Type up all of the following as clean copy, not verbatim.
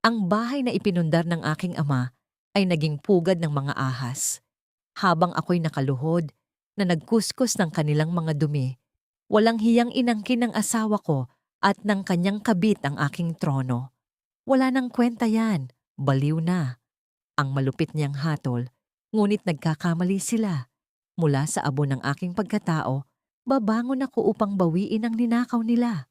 Ang bahay na ipinundar ng aking ama ay naging pugad ng mga ahas. Habang ako'y nakaluhod na nagkuskus ng kanilang mga dumi, walang hiyang inangkin ng asawa ko at ng kanyang kabit ang aking trono. Wala nang kwenta yan, baliw na. Ang malupit niyang hatol, ngunit nagkakamali sila. Mula sa abo ng aking pagkatao, babangon ako upang bawiin ang ninakaw nila.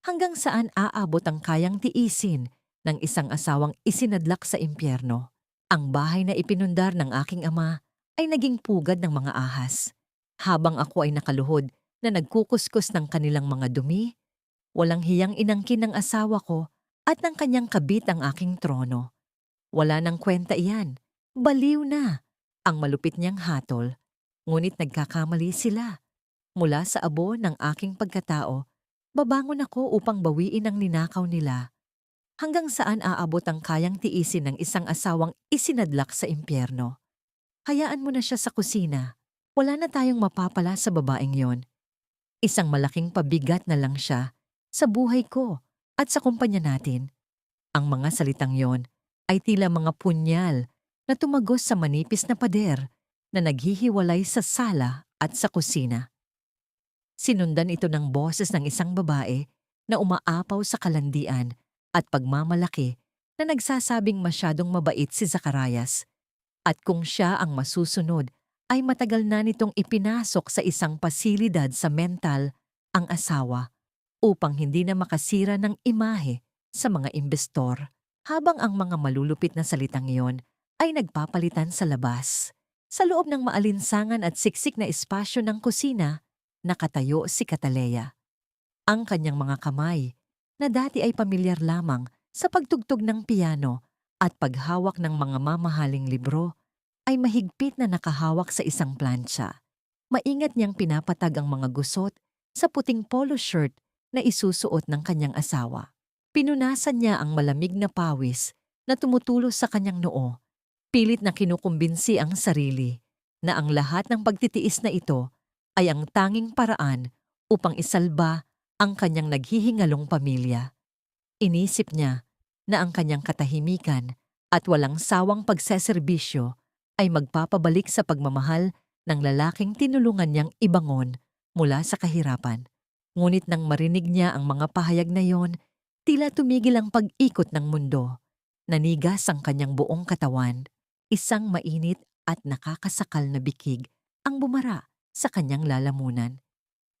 Hanggang saan aabot ang kayang tiisin ng isang asawang isinadlak sa impyerno? Ang bahay na ipinundar ng aking ama ay naging pugad ng mga ahas. Habang ako ay nakaluhod na nagkukuskus ng kanilang mga dumi, walang hiyang inangkin ng asawa ko at ng kanyang kabit ang aking trono. Wala nang kwenta iyan. Baliw na. Ang malupit niyang hatol. Ngunit nagkakamali sila. Mula sa abo ng aking pagkatao, babangon ako upang bawiin ang ninakaw nila. Hanggang saan aabot ang kayang tiisin ng isang asawang isinadlak sa impyerno? Hayaan mo na siya sa kusina. Wala na tayong mapapala sa babaeng yon. Isang malaking pabigat na lang siya sa buhay ko at sa kumpanya natin. Ang mga salitang yon ay tila mga punyal na tumagos sa manipis na pader na naghihiwalay sa sala at sa kusina. Sinundan ito ng boses ng isang babae na umaapaw sa kalandian at pagmamalaki na nagsasabing masyadong mabait si Zacarias at kung siya ang masusunod ay matagal na nitong ipinasok sa isang pasilidad sa mental ang asawa upang hindi na makasira ng imahe sa mga imbestor habang ang mga malulupit na salitang iyon ay nagpapalitan sa labas. Sa loob ng maalinsangan at siksik na espasyo ng kusina, nakatayo si Cataleya. Ang kanyang mga kamay, na dati ay pamilyar lamang sa pagtugtog ng piano at paghawak ng mga mamahaling libro, ay mahigpit na nakahawak sa isang plancha. Maingat niyang pinapatag ang mga gusot sa puting polo shirt na isusuot ng kanyang asawa. Pinunasan niya ang malamig na pawis na tumutulos sa kanyang noo. Pilit na kinukumbinsi ang sarili na ang lahat ng pagtitiis na ito ay ang tanging paraan upang isalba ang kanyang naghihingalong pamilya. Inisip niya na ang kanyang katahimikan at walang sawang pagseserbisyo ay magpapabalik sa pagmamahal ng lalaking tinulungan niyang ibangon mula sa kahirapan. Ngunit nang marinig niya ang mga pahayag na yon, tila tumigil ang pag-ikot ng mundo. Nanigas ang kanyang buong katawan. Isang mainit at nakakasakal na bikig ang bumara sa kanyang lalamunan.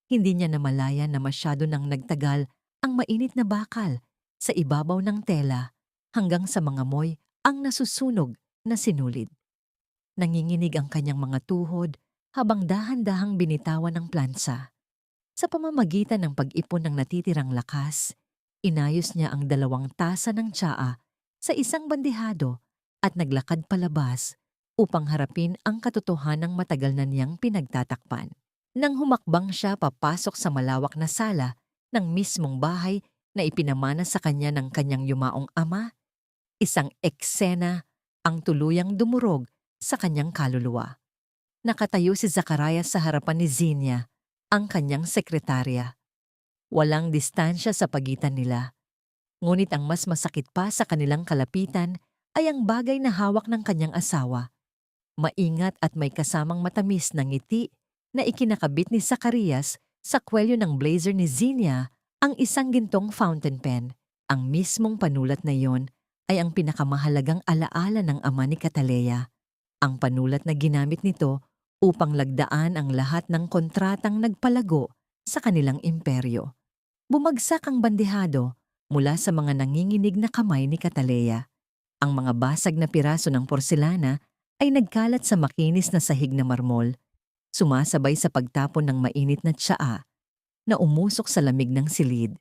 Hindi niya namalayan na masyado nang nagtagal ang mainit na bakal sa ibabaw ng tela hanggang sa mga moy ang nasusunog na sinulid. Nanginginig ang kanyang mga tuhod habang dahan-dahang binitawan ng plansa. Sa pamamagitan ng pag-ipon ng natitirang lakas, inayos niya ang 2 tasa ng tsaa sa isang bandihado at naglakad palabas upang harapin ang katotohanang matagal na niyang pinagtatakpan. Nang humakbang siya papasok sa malawak na sala ng mismong bahay na ipinamana sa kanya ng kanyang yumaong ama, isang eksena ang tuluyang dumurog sa kanyang kaluluwa. Nakatayo si Zacarias sa harapan ni Zinia, ang kanyang sekretarya. Walang distansya sa pagitan nila. Ngunit ang mas masakit pa sa kanilang kalapitan ay ang bagay na hawak ng kanyang asawa. Maingat at may kasamang matamis na ngiti na ikinakabit ni Zacarias sa kwelyo ng blazer ni Zinia ang isang gintong fountain pen. Ang mismong panulat na iyon ay ang pinakamahalagang alaala ng ama ni Cataleya. Ang panulat na ginamit nito upang lagdaan ang lahat ng kontratang nagpalago sa kanilang imperyo. Bumagsak ang bandihado mula sa mga nanginginig na kamay ni Cataleya. Ang mga basag na piraso ng porselana ay nagkalat sa makinis na sahig na marmol, sumasabay sa pagtapon ng mainit na tsaa na umusok sa lamig ng silid.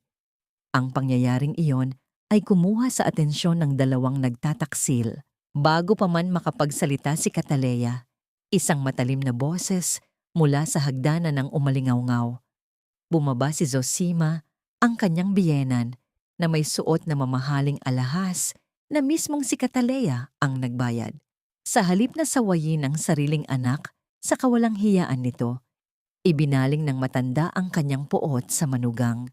Ang pangyayaring iyon ay kumuha sa atensyon ng 2 nagtataksil. Bago pa man makapagsalita si Cataleya, isang matalim na boses mula sa hagdanan ng umalingaw-ngaw. Bumaba si Zosima, ang kanyang biyenan, na may suot na mamahaling alahas na mismong si Cataleya ang nagbayad. Sa halip na sawayin ang sariling anak sa kawalang hiyaan nito, ibinaling ng matanda ang kanyang puot sa manugang.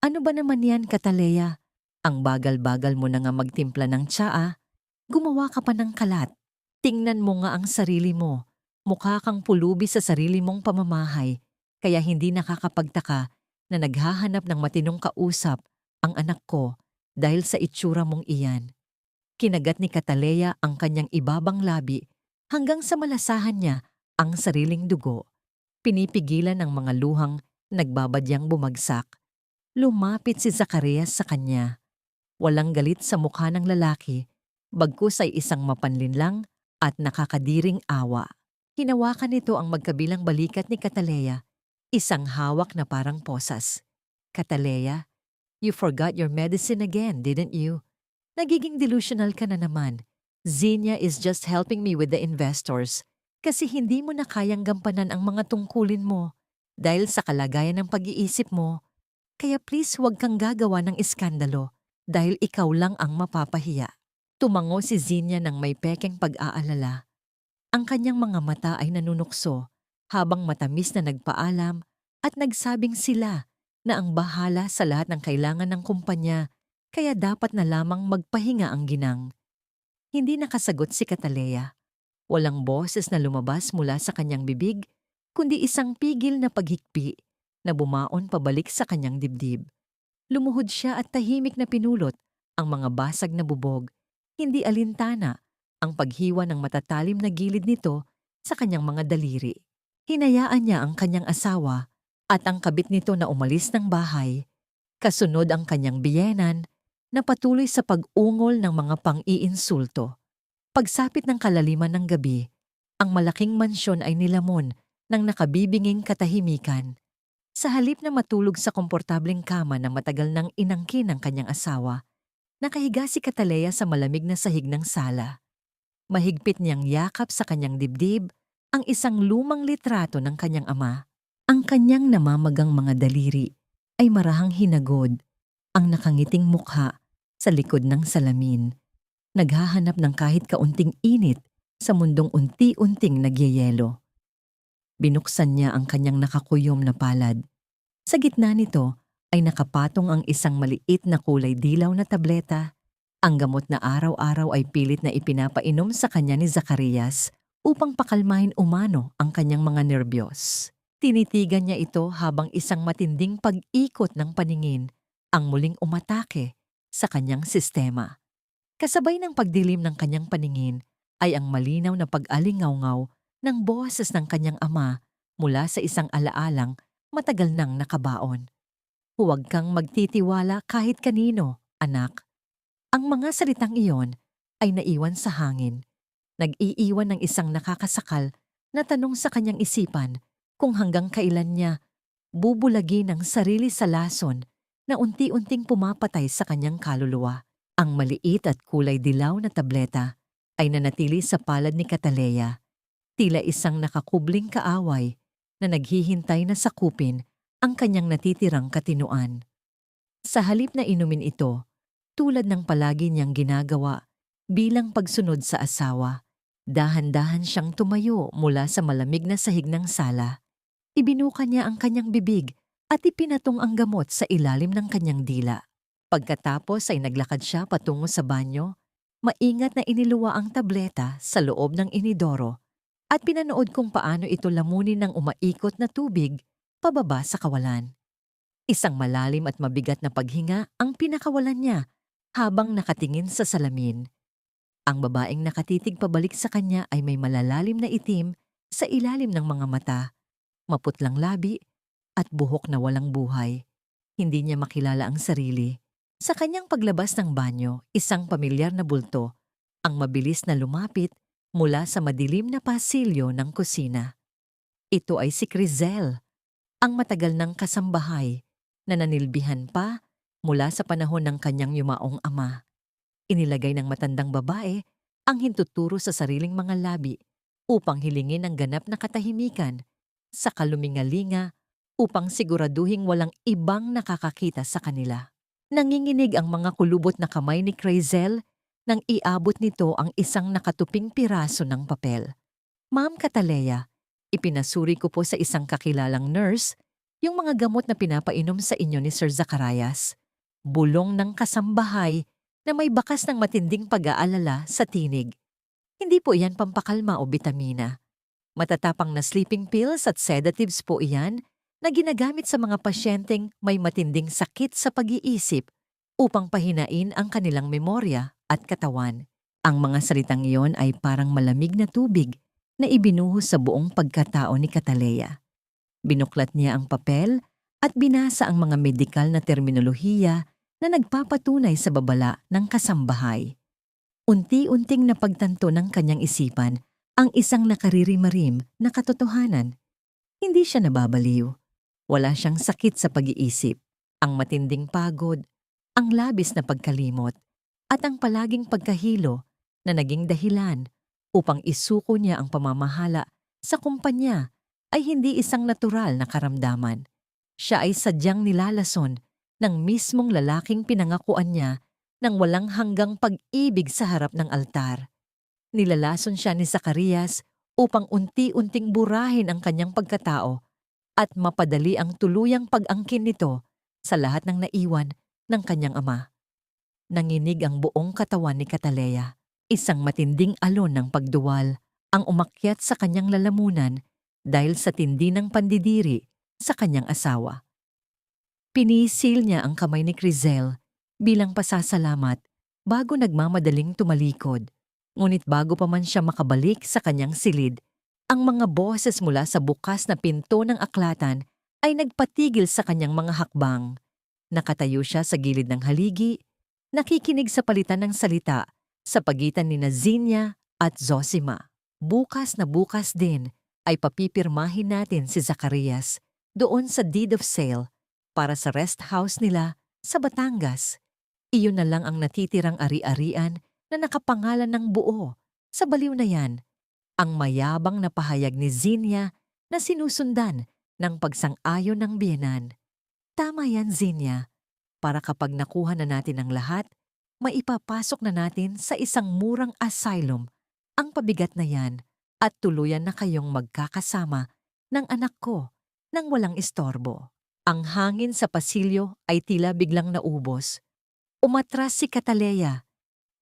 Ano ba naman yan, Cataleya? Ang bagal-bagal mo na nga magtimpla ng tsaa, gumawa ka pa ng kalat. Tingnan mo nga ang sarili mo. Mukha kang pulubi sa sarili mong pamamahay, kaya hindi nakakapagtaka na naghahanap ng matinong kausap ang anak ko dahil sa itsura mong iyan. Kinagat ni Cataleya ang kanyang ibabang labi hanggang sa malasahan niya ang sariling dugo. Pinipigilan ng mga luhang nagbabadyang bumagsak. Lumapit si Zacarias sa kanya. Walang galit sa mukha ng lalaki, bagkus ay isang mapanlinlang at nakakadiring awa. Hinawakan nito ang magkabilang balikat ni Cataleya, isang hawak na parang posas. Cataleya, you forgot your medicine again, didn't you? Nagiging delusional ka na naman. Xenia is just helping me with the investors kasi hindi mo na kayang gampanan ang mga tungkulin mo dahil sa kalagayan ng pag-iisip mo. Kaya please huwag kang gagawa ng iskandalo dahil ikaw lang ang mapapahiya. Tumango si Xenia ng may pekeng pag-aalala. Ang kanyang mga mata ay nanunukso habang matamis na nagpaalam at nagsabing sila na ang bahala sa lahat ng kailangan ng kumpanya kaya dapat na lamang magpahinga ang ginang. Hindi nakasagot si Cataleya. Walang boses na lumabas mula sa kanyang bibig kundi isang pigil na paghikpi na bumaon pabalik sa kanyang dibdib. Lumuhod siya at tahimik na pinulot ang mga basag na bubog, hindi alintana ang paghiwa ng matatalim na gilid nito sa kanyang mga daliri. Hinayaan niya ang kanyang asawa at ang kabit nito na umalis ng bahay. Kasunod ang kanyang biyenan na patuloy sa pag-ungol ng mga pang-iinsulto. Pagsapit ng kalaliman ng gabi, ang malaking mansyon ay nilamon ng nakabibinging katahimikan. Sa halip na matulog sa komportableng kama na matagal nang inangkin ng kanyang asawa, nakahiga si Cataleya sa malamig na sahig ng sala. Mahigpit niyang yakap sa kanyang dibdib ang isang lumang litrato ng kanyang ama. Ang kanyang namamagang mga daliri ay marahang hinagod, ang nakangiting mukha sa likod ng salamin. Naghahanap ng kahit kaunting init sa mundong unti-unting nagyayelo. Binuksan niya ang kanyang nakakuyom na palad. Sa gitna nito ay nakapatong ang isang maliit na kulay dilaw na tableta. Ang gamot na araw-araw ay pilit na ipinapainom sa kanya ni Zacarias upang pakalmahin umano ang kanyang mga nerbiyos. Tinitigan niya ito habang isang matinding pag-ikot ng paningin ang muling umatake sa kanyang sistema. Kasabay ng pagdilim ng kanyang paningin ay ang malinaw na pag-alingaw-ngaw ng boses ng kanyang ama mula sa isang alaalang matagal nang nakabaon. Huwag kang magtitiwala kahit kanino, anak. Ang mga salitang iyon ay naiwan sa hangin. Nag-iiwan ng isang nakakasakal na tanong sa kanyang isipan kung hanggang kailan niya bubulagin ang sarili sa lason na unti-unting pumapatay sa kanyang kaluluwa. Ang maliit at kulay dilaw na tableta ay nanatili sa palad ni Cataleya, tila isang nakakubling kaaway na naghihintay na sakupin ang kanyang natitirang katinuan. Sa halip na inumin ito, tulad ng palagi niyang ginagawa bilang pagsunod sa asawa, dahan-dahan siyang tumayo mula sa malamig na sahig ng sala. Ibinuka niya ang kanyang bibig at ipinatong ang gamot sa ilalim ng kanyang dila. Pagkatapos ay naglakad siya patungo sa banyo, maingat na iniluwa ang tableta sa loob ng inidoro at pinanood kung paano ito lamunin ng umaikot na tubig pababa sa kawalan. Isang malalim at mabigat na paghinga ang pinakawalan niya habang nakatingin sa salamin. Ang babaeng nakatitig pabalik sa kanya ay may malalalim na itim sa ilalim ng mga mata, maputlang labi at buhok na walang buhay. Hindi niya makilala ang sarili. Sa kanyang paglabas ng banyo, isang pamilyar na bulto ang mabilis na lumapit mula sa madilim na pasilyo ng kusina. Ito ay si Crizel, ang matagal ng kasambahay na nanilbihan pa mula sa panahon ng kanyang yumaong ama. Inilagay ng matandang babae ang hintuturo sa sariling mga labi upang hilingin ang ganap na katahimikan sa kalumingalinga upang siguraduhing walang ibang nakakakita sa kanila. Nanginginig ang mga kulubot na kamay ni Crizel nang iabot nito ang isang nakatuping piraso ng papel. Ma'am Cataleya, ipinasuri ko po sa isang kakilalang nurse yung mga gamot na pinapainom sa inyo ni Sir Zacarias. bulong ng kasambahay na may bakas ng matinding pag-aalala sa tinig. Hindi po iyan pampakalma o bitamina. Matatapang na sleeping pills at sedatives po iyan na ginagamit sa mga pasyenteng may matinding sakit sa pag-iisip upang pahinain ang kanilang memorya at katawan. Ang mga salitang iyon ay parang malamig na tubig na ibinuhos sa buong pagkatao ni Cataleya. Binuklat niya ang papel at binasa ang mga medikal na terminolohiya na nagpapatunay sa babala ng kasambahay. Unti-unting napagtanto ng kanyang isipan ang isang nakaririmarim na katotohanan. Hindi siya nababaliw. Wala siyang sakit sa pag-iisip, ang matinding pagod, ang labis na pagkalimot, at ang palaging pagkahilo na naging dahilan upang isuko niya ang pamamahala sa kumpanya ay hindi isang natural na karamdaman. Siya ay sadyang nilalason ng mismong lalaking pinangakuan niya ng walang hanggang pag-ibig sa harap ng altar. Nilalason siya ni Zacarias upang unti-unting burahin ang kanyang pagkatao at mapadali ang tuluyang pag-angkin nito sa lahat ng naiwan ng kanyang ama. Nanginig ang buong katawan ni Cataleya. Isang matinding alon ng pagduwal ang umakyat sa kanyang lalamunan dahil sa tindi ng pandidiri sa kanyang asawa. Pinisil niya ang kamay ni Crizel bilang pasasalamat bago nagmamadaling tumalikod. Ngunit bago pa man siya makabalik sa kanyang silid, ang mga boses mula sa bukas na pinto ng aklatan ay nagpatigil sa kanyang mga hakbang. Nakatayo siya sa gilid ng haligi, nakikinig sa palitan ng salita sa pagitan ni Zinia at Zosima. Bukas na bukas din ay papipirmahin natin si Zacarias doon sa deed of sale para sa rest house nila sa Batangas. Iyon na lang ang natitirang ari-arian na nakapangalan ng buo sa baliw na yan. Ang mayabang na pahayag ni Zinia na sinusundan ng pagsang-ayon ng biyenan. Tama yan, Zinia. Para kapag nakuha na natin ang lahat, maipapasok na natin sa isang murang asylum ang pabigat na yan at tuluyan na kayong magkakasama ng anak ko nang walang istorbo. Ang hangin sa pasilyo ay tila biglang naubos. Umatras si Cataleya.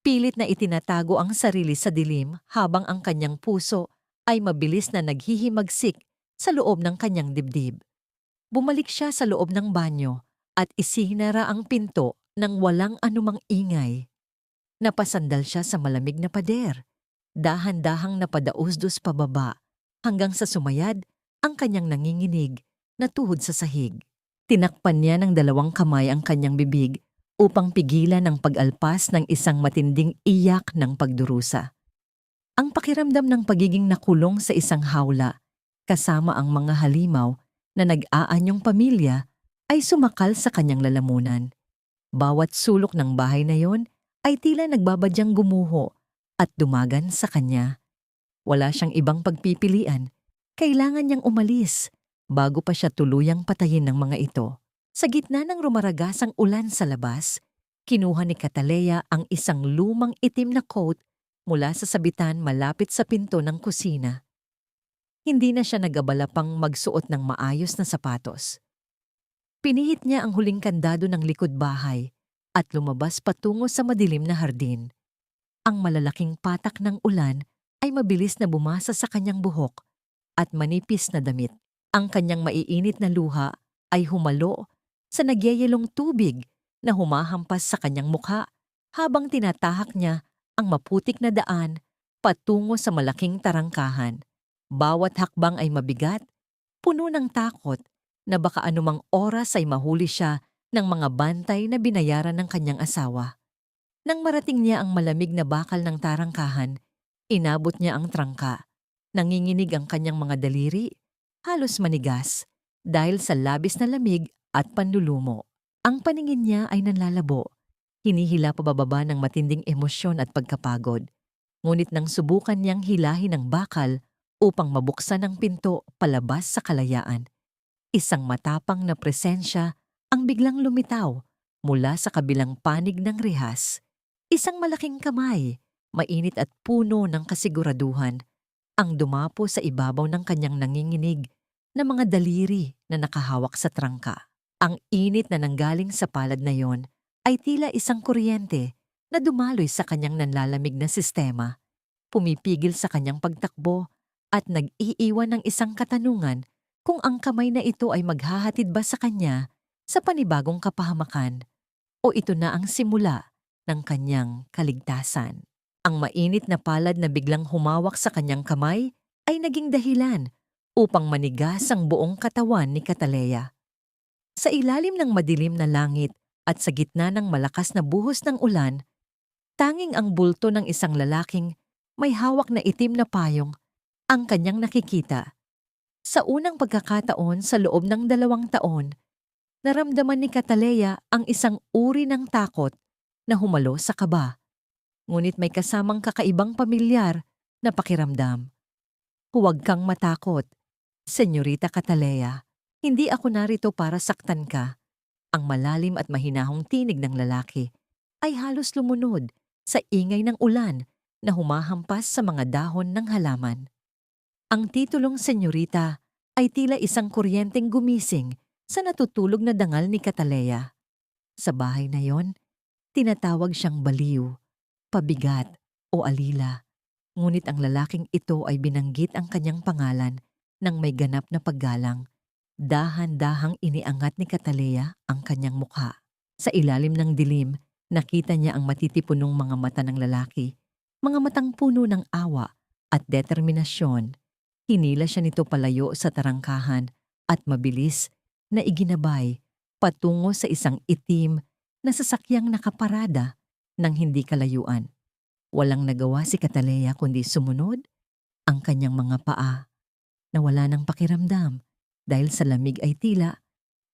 Pilit na itinatago ang sarili sa dilim habang ang kanyang puso ay mabilis na naghihimagsik sa loob ng kanyang dibdib. Bumalik siya sa loob ng banyo at isinara ang pinto nang walang anumang ingay. Napasandal siya sa malamig na pader. Dahan-dahang napadausdos pababa hanggang sa sumayad ang kanyang nanginginig na tuhod sa sahig. Tinakpan niya ng 2 kamay ang kanyang bibig upang pigilan ang pag-alpas ng isang matinding iyak ng pagdurusa. Ang pakiramdam ng pagiging nakulong sa isang hawla kasama ang mga halimaw na nag-aanyong pamilya ay sumakal sa kanyang lalamunan. Bawat sulok ng bahay na yon ay tila nagbabadyang gumuho at dumagan sa kanya. Wala siyang ibang pagpipilian. Kailangan niyang umalis bago pa siya tuluyang patayin ng mga ito. Sa gitna ng rumaragasang ulan sa labas, kinuha ni Cataleya ang isang lumang itim na coat mula sa sabitan malapit sa pinto ng kusina. Hindi na siya nag-abala pang magsuot ng maayos na sapatos. Pinihit niya ang huling kandado ng likod bahay at lumabas patungo sa madilim na hardin. Ang malalaking patak ng ulan ay mabilis na bumasa sa kanyang buhok at manipis na damit. Ang kanyang maiinit na luha ay humalo sa nagyayelong tubig na humahampas sa kanyang mukha habang tinatahak niya ang maputik na daan patungo sa malaking tarangkahan. Bawat hakbang ay mabigat, puno ng takot na baka anumang oras ay mahuli siya ng mga bantay na binayaran ng kanyang asawa. Nang marating niya ang malamig na bakal ng tarangkahan, inabot niya ang trangka. Nanginginig ang kanyang mga daliri, halos manigas, dahil sa labis na lamig at panlulumo. Ang paningin niya ay nanlalabo, hinihila pababa ng matinding emosyon at pagkapagod. Ngunit nang subukan niyang hilahin ang bakal upang mabuksan ang pinto palabas sa kalayaan, isang matapang na presensya ang biglang lumitaw mula sa kabilang panig ng rehas. Isang malaking kamay, mainit at puno ng kasiguraduhan, ang dumapo sa ibabaw ng kanyang nanginginig na mga daliri na nakahawak sa trangka. Ang init na nanggaling sa palad na yon ay tila isang kuryente na dumaloy sa kanyang nanlalamig na sistema, pumipigil sa kanyang pagtakbo at nag-iiwan ng isang katanungan kung ang kamay na ito ay maghahatid ba sa kanya sa panibagong kapahamakan o ito na ang simula ng kanyang kaligtasan. Ang mainit na palad na biglang humawak sa kanyang kamay ay naging dahilan upang manigas ang buong katawan ni Cataleya. Sa ilalim ng madilim na langit at sa gitna ng malakas na buhos ng ulan, tanging ang bulto ng isang lalaking may hawak na itim na payong ang kanyang nakikita. Sa unang pagkakataon sa loob ng 2 taon, naramdaman ni Cataleya ang isang uri ng takot na humalo sa kaba. Ngunit may kasamang kakaibang pamilyar na pakiramdam. Huwag kang matakot, Senyorita Cataleya. Hindi ako narito para saktan ka. Ang malalim at mahinahong tinig ng lalaki ay halos lumunod sa ingay ng ulan na humahampas sa mga dahon ng halaman. Ang titulong senyorita ay tila isang kuryenteng gumising sa natutulog na dangal ni Cataleya. Sa bahay na yon, tinatawag siyang baliw, pabigat o alila. Ngunit ang lalaking ito ay binanggit ang kanyang pangalan ng may ganap na paggalang. Dahan-dahang iniangat ni Cataleya ang kanyang mukha. Sa ilalim ng dilim, nakita niya ang matitipunong mga mata ng lalaki, mga matang puno ng awa at determinasyon. Hinila siya nito palayo sa tarangkahan at mabilis na iginabay patungo sa isang itim na sasakyang nakaparada ng hindi kalayuan. Walang nagawa si Cataleya kundi sumunod ang kanyang mga paa na wala ng pakiramdam dahil sa lamig ay tila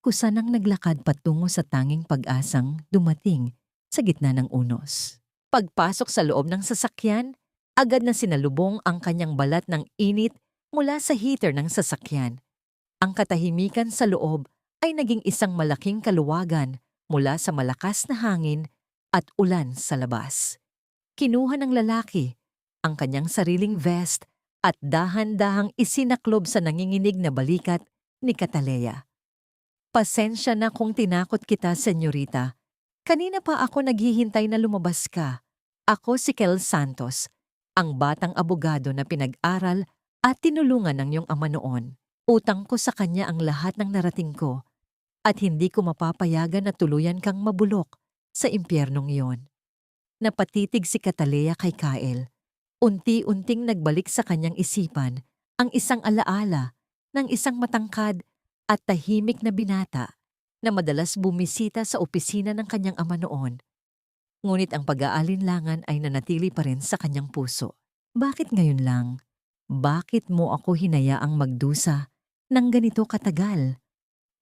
kusanang naglakad patungo sa tanging pag-asang dumating sa gitna ng unos. Pagpasok sa loob ng sasakyan, agad na sinalubong ang kanyang balat ng init mula sa heater ng sasakyan. Ang katahimikan sa loob ay naging isang malaking kaluwagan mula sa malakas na hangin at ulan sa labas. Kinuha ng lalaki ang kanyang sariling vest at dahan-dahang isinaklob sa nanginginig na balikat ni Cataleya. Pasensya na kung tinakot kita, senyorita. Kanina pa ako naghihintay na lumabas ka. Ako si Kel Santos, ang batang abogado na pinag-aral at tinulungan ng iyong ama noon. Utang ko sa kanya ang lahat ng narating ko at hindi ko mapapayagan na tuluyan kang mabulok sa impyernong iyon. Napatitig si Cataleya kay Kyle. Unti-unting nagbalik sa kanyang isipan ang isang alaala ng isang matangkad at tahimik na binata na madalas bumisita sa opisina ng kanyang ama noon. Ngunit ang pag-aalinlangan ay nanatili pa rin sa kanyang puso. Bakit ngayon lang? Bakit mo ako hinayaang magdusa ng ganito katagal?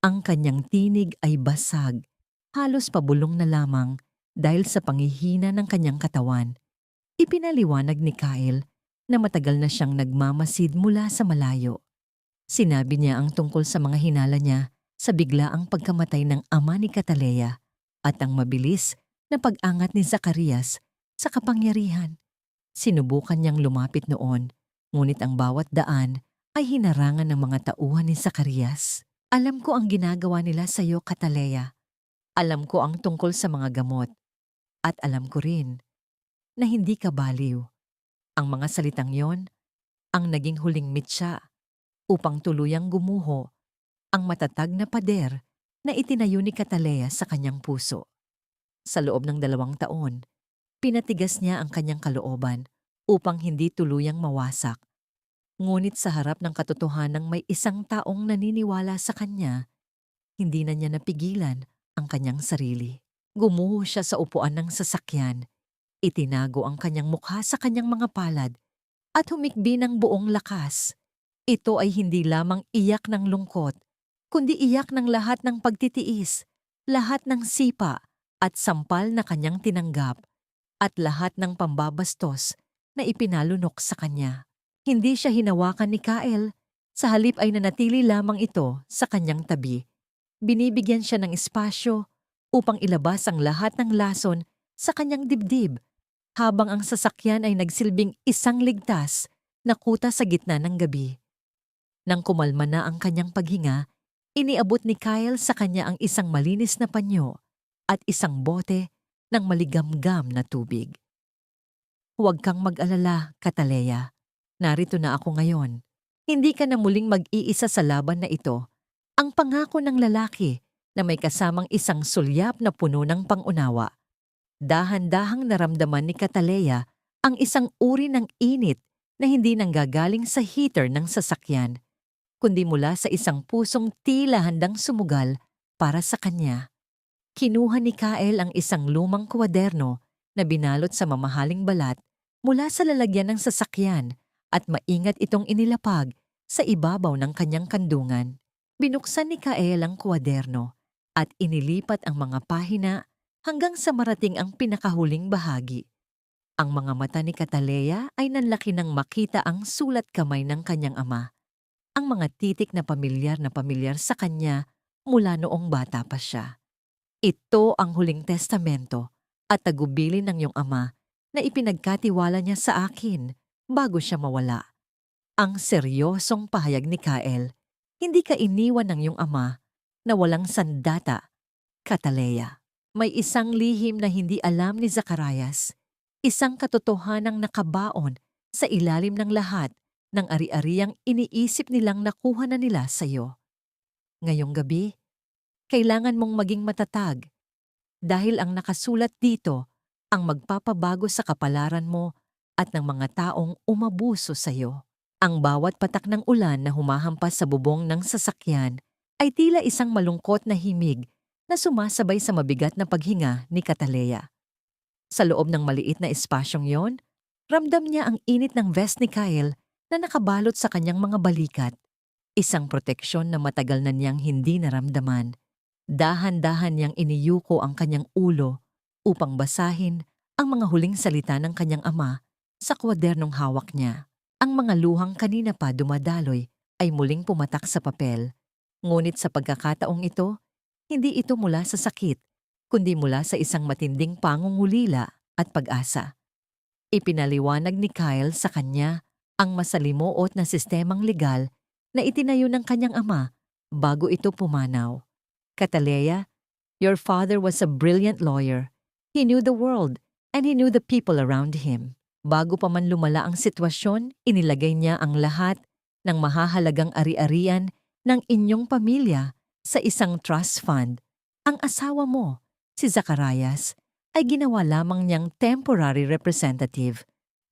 Ang kanyang tinig ay basag, halos pabulong na lamang dahil sa panghihina ng kanyang katawan. Ipinaliwanag ni Kyle na matagal na siyang nagmamasid mula sa malayo. Sinabi niya ang tungkol sa mga hinala niya sa biglaang pagkamatay ng ama ni Cataleya at ang mabilis na pag-angat ni Zacarias sa kapangyarihan. Sinubukan niyang lumapit noon, ngunit ang bawat daan ay hinarangan ng mga tauhan ni Zacarias. Alam ko ang ginagawa nila sa iyo, Cataleya. Alam ko ang tungkol sa mga gamot. At alam ko rin na hindi ka baliw. Ang mga salitang yon ang naging huling mitsa upang tuluyang gumuho ang matatag na pader na itinayo ni Cataleya sa kanyang puso. Sa loob ng 2 taon, pinatigas niya ang kanyang kalooban upang hindi tuluyang mawasak. Ngunit sa harap ng katotohanang may isang taong naniniwala sa kanya, hindi na niya napigilan ang kanyang sarili. Gumuho siya sa upuan ng sasakyan, itinago ang kanyang mukha sa kanyang mga palad at humikbi ng buong lakas. Ito ay hindi lamang iyak ng lungkot, kundi iyak ng lahat ng pagtitiis, lahat ng sipa at sampal na kanyang tinanggap, at lahat ng pambabastos na ipinalunok sa kanya. Hindi siya hinawakan ni Kyle, sa halip ay nanatili lamang ito sa kanyang tabi. Binibigyan siya ng espasyo upang ilabas ang lahat ng lason sa kanyang dibdib, habang ang sasakyan ay nagsilbing isang ligtas na kuta sa gitna ng gabi. Nang kumalma na ang kanyang paghinga, iniabot ni Kyle sa kanya ang isang malinis na panyo. at isang bote ng maligamgam na tubig. Huwag kang mag-alala, Cataleya. Narito na ako ngayon. Hindi ka na muling mag-iisa sa laban na ito. Ang pangako ng lalaki na may kasamang isang sulyap na puno ng pangunawa. Dahan-dahang naramdaman ni Cataleya ang isang uri ng init na hindi nanggagaling sa heater ng sasakyan, kundi mula sa isang pusong tila handang sumugal para sa kanya. Kinuha ni Kyle ang isang lumang kwaderno na binalot sa mamahaling balat mula sa lalagyan ng sasakyan at maingat itong inilapag sa ibabaw ng kanyang kandungan. Binuksan ni Kyle ang kwaderno at inilipat ang mga pahina hanggang sa marating ang pinakahuling bahagi. Ang mga mata ni Cataleya ay nanlaki nang makita ang sulat kamay ng kanyang ama. Ang mga titik na pamilyar sa kanya mula noong bata pa siya. Ito ang huling testamento at tagubilin ng iyong ama na ipinagkatiwala niya sa akin bago siya mawala. Ang seryosong pahayag ni Kyle, hindi ka iniwan ng iyong ama na walang sandata, Cataleya. May isang lihim na hindi alam ni Zacarias, isang katotohanang nakabaon sa ilalim ng lahat ng ari-ariang iniisip nilang nakuha na nila sa iyo. Ngayong gabi, kailangan mong maging matatag dahil ang nakasulat dito ang magpapabago sa kapalaran mo at ng mga taong umabuso sa iyo. Ang bawat patak ng ulan na humahampas sa bubong ng sasakyan ay tila isang malungkot na himig na sumasabay sa mabigat na paghinga ni Cataleya. Sa loob ng maliit na espasyong yon, ramdam niya ang init ng vest ni Kyle na nakabalot sa kanyang mga balikat. Isang proteksyon na matagal na niyang hindi naramdaman. Dahan-dahan niyang iniyuko ang kanyang ulo upang basahin ang mga huling salita ng kanyang ama sa kwadernong hawak niya. Ang mga luhang kanina pa dumadaloy ay muling pumatak sa papel. Ngunit sa pagkakataong ito, hindi ito mula sa sakit, kundi mula sa isang matinding pangungulila at pag-asa. Ipinaliwanag ni Kyle sa kanya ang masalimuot na sistemang legal na itinayo ng kanyang ama bago ito pumanaw. Cataleya, your father was a brilliant lawyer. He knew the world and he knew the people around him. Bago pa man lumala ang sitwasyon, inilagay niya ang lahat ng mahahalagang ari-arian ng inyong pamilya sa isang trust fund. Ang asawa mo, si Zacarias, ay ginawa lamang niyang temporary representative.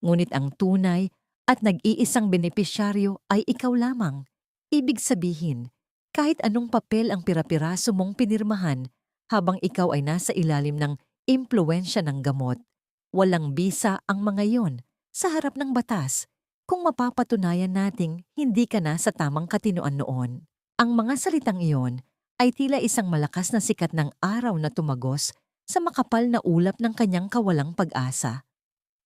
Ngunit ang tunay at nag-iisang benepisyaryo ay ikaw lamang. Ibig sabihin, kahit anong papel ang pira-piraso mong pinirmahan habang ikaw ay nasa ilalim ng impluwensya ng gamot, walang bisa ang mga yon sa harap ng batas kung mapapatunayan nating hindi ka na sa tamang katinoan noon. Ang mga salitang iyon ay tila isang malakas na sikat ng araw na tumagos sa makapal na ulap ng kanyang kawalang pag-asa.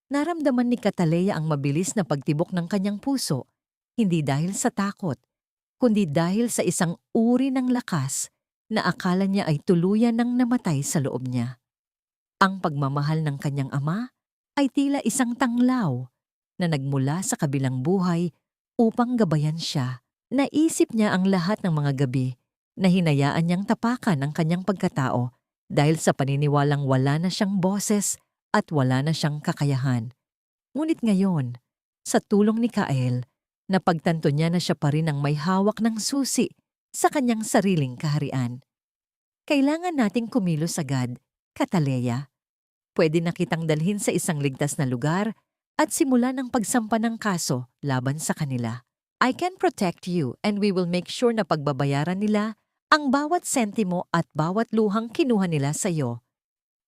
Naramdaman ni Cataleya ang mabilis na pagtibok ng kanyang puso, hindi dahil sa takot, kundi dahil sa isang uri ng lakas na akala niya ay tuluyan ng namatay sa loob niya. Ang pagmamahal ng kanyang ama ay tila isang tanglaw na nagmula sa kabilang buhay upang gabayan siya. Naisip niya ang lahat ng mga gabi na hinayaan niyang tapakan ang kanyang pagkatao dahil sa paniniwalang wala na siyang boses at wala na siyang kakayahan. Ngunit ngayon, sa tulong ni Kyle, napagtanto niya na siya pa rin ang may hawak ng susi sa kanyang sariling kaharian. Kailangan nating kumilos agad, Cataleya. Pwede na kitang dalhin sa isang ligtas na lugar at simulan ang pagsampa ng kaso laban sa kanila. I can protect you and we will make sure na pagbabayaran nila ang bawat sentimo at bawat luhang kinuha nila sa iyo.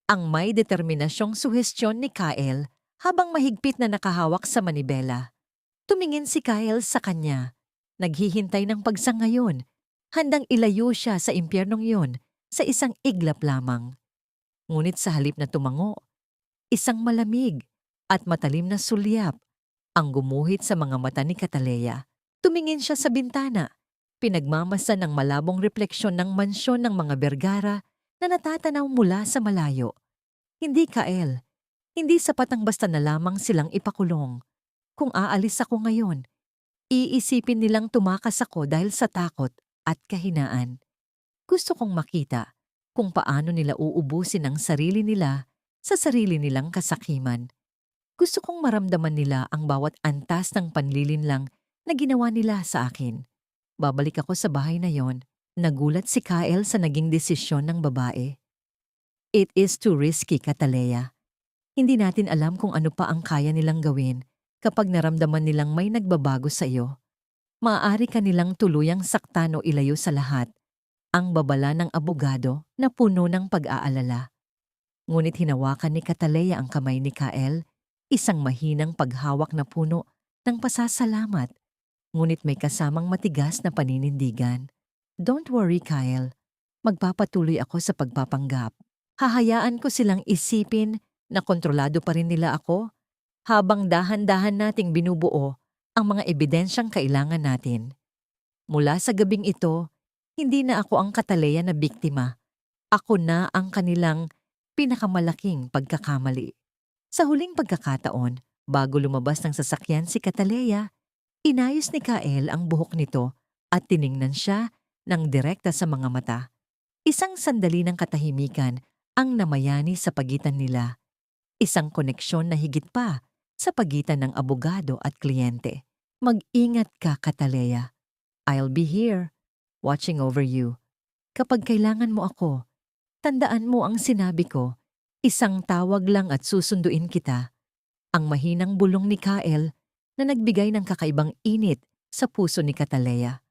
Ang may determinasyong suhestyon ni Kyle habang mahigpit na nakahawak sa manibela. Tumingin si Kyle sa kanya, naghihintay ng pagsangayon, handang ilayo siya sa impyernong yon sa isang iglap lamang. Ngunit sa halip na tumango, isang malamig at matalim na sulyap ang gumuhit sa mga mata ni Cataleya. Tumingin siya sa bintana, pinagmamasan ng malabong refleksyon ng mansyon ng mga Vergara na natatanaw mula sa malayo. Hindi, Kyle, hindi sapat ang basta na lamang silang ipakulong. Kung aalis ako ngayon, iisipin nilang tumakas ako dahil sa takot at kahinaan. Gusto kong makita kung paano nila uubusin ang sarili nila sa sarili nilang kasakiman. Gusto kong maramdaman nila ang bawat antas ng panlilinlang na ginawa nila sa akin. Babalik ako sa bahay na yon. Nagulat si Kyle sa naging desisyon ng babae. It is too risky, Katalea. Hindi natin alam kung ano pa ang kaya nilang gawin kapag naramdaman nilang may nagbabago sa iyo. Maaari ka nilang tuluyang saktan o ilayo sa lahat. Ang babala ng abogado na puno ng pag-aalala. Ngunit hinawakan ni Katalea ang kamay ni Kyle, isang mahinang paghawak na puno ng pasasalamat, ngunit may kasamang matigas na paninindigan. Don't worry, Kyle. Magpapatuloy ako sa pagpapanggap. Hahayaan ko silang isipin na kontrolado pa rin nila ako habang dahan-dahan nating binubuo ang mga ebidensyang kailangan natin. Mula sa gabing ito, hindi na ako ang Katalea na biktima. Ako na ang kanilang pinakamalaking pagkakamali. Sa huling pagkakataon, bago lumabas ng sasakyan si Katalea, inayos ni Kyle ang buhok nito at tiningnan siya ng direkta sa mga mata. Isang sandali ng katahimikan ang namayani sa pagitan nila. Isang koneksyon na higit pa sa pagitan ng abogado at kliyente. Mag-ingat ka, Katalea. I'll be here, watching over you. Kapag kailangan mo ako, tandaan mo ang sinabi ko, isang tawag lang at susunduin kita. Ang mahinang bulong ni Kyle na nagbigay ng kakaibang init sa puso ni Katalea.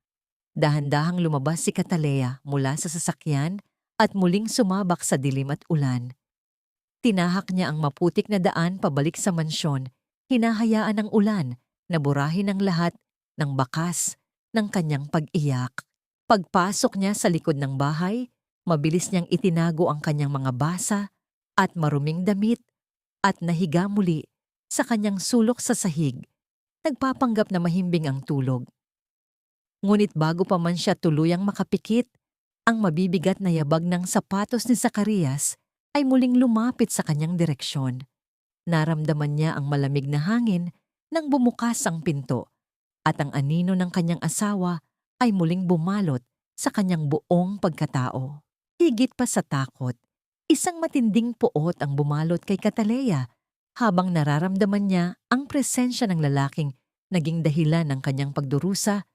Dahan-dahang lumabas si Katalea mula sa sasakyan at muling sumabak sa dilim at ulan. Tinahak niya ang maputik na daan pabalik sa mansyon, hinahayaan ng ulan na burahin ang lahat ng bakas ng kanyang pag-iyak. Pagpasok niya sa likod ng bahay, mabilis niyang itinago ang kanyang mga basa at maruming damit at nahiga muli sa kanyang sulok sa sahig, nagpapanggap na mahimbing ang tulog. Ngunit bago pa man siya tuluyang makapikit, ang mabibigat na yabag ng sapatos ni Zacarias ay muling lumapit sa kanyang direksyon. Naramdaman niya ang malamig na hangin nang bumukas ang pinto at ang anino ng kanyang asawa ay muling bumalot sa kanyang buong pagkatao. Higit pa sa takot, isang matinding puot ang bumalot kay Katalea habang nararamdaman niya ang presensya ng lalaking naging dahilan ng kanyang pagdurusa.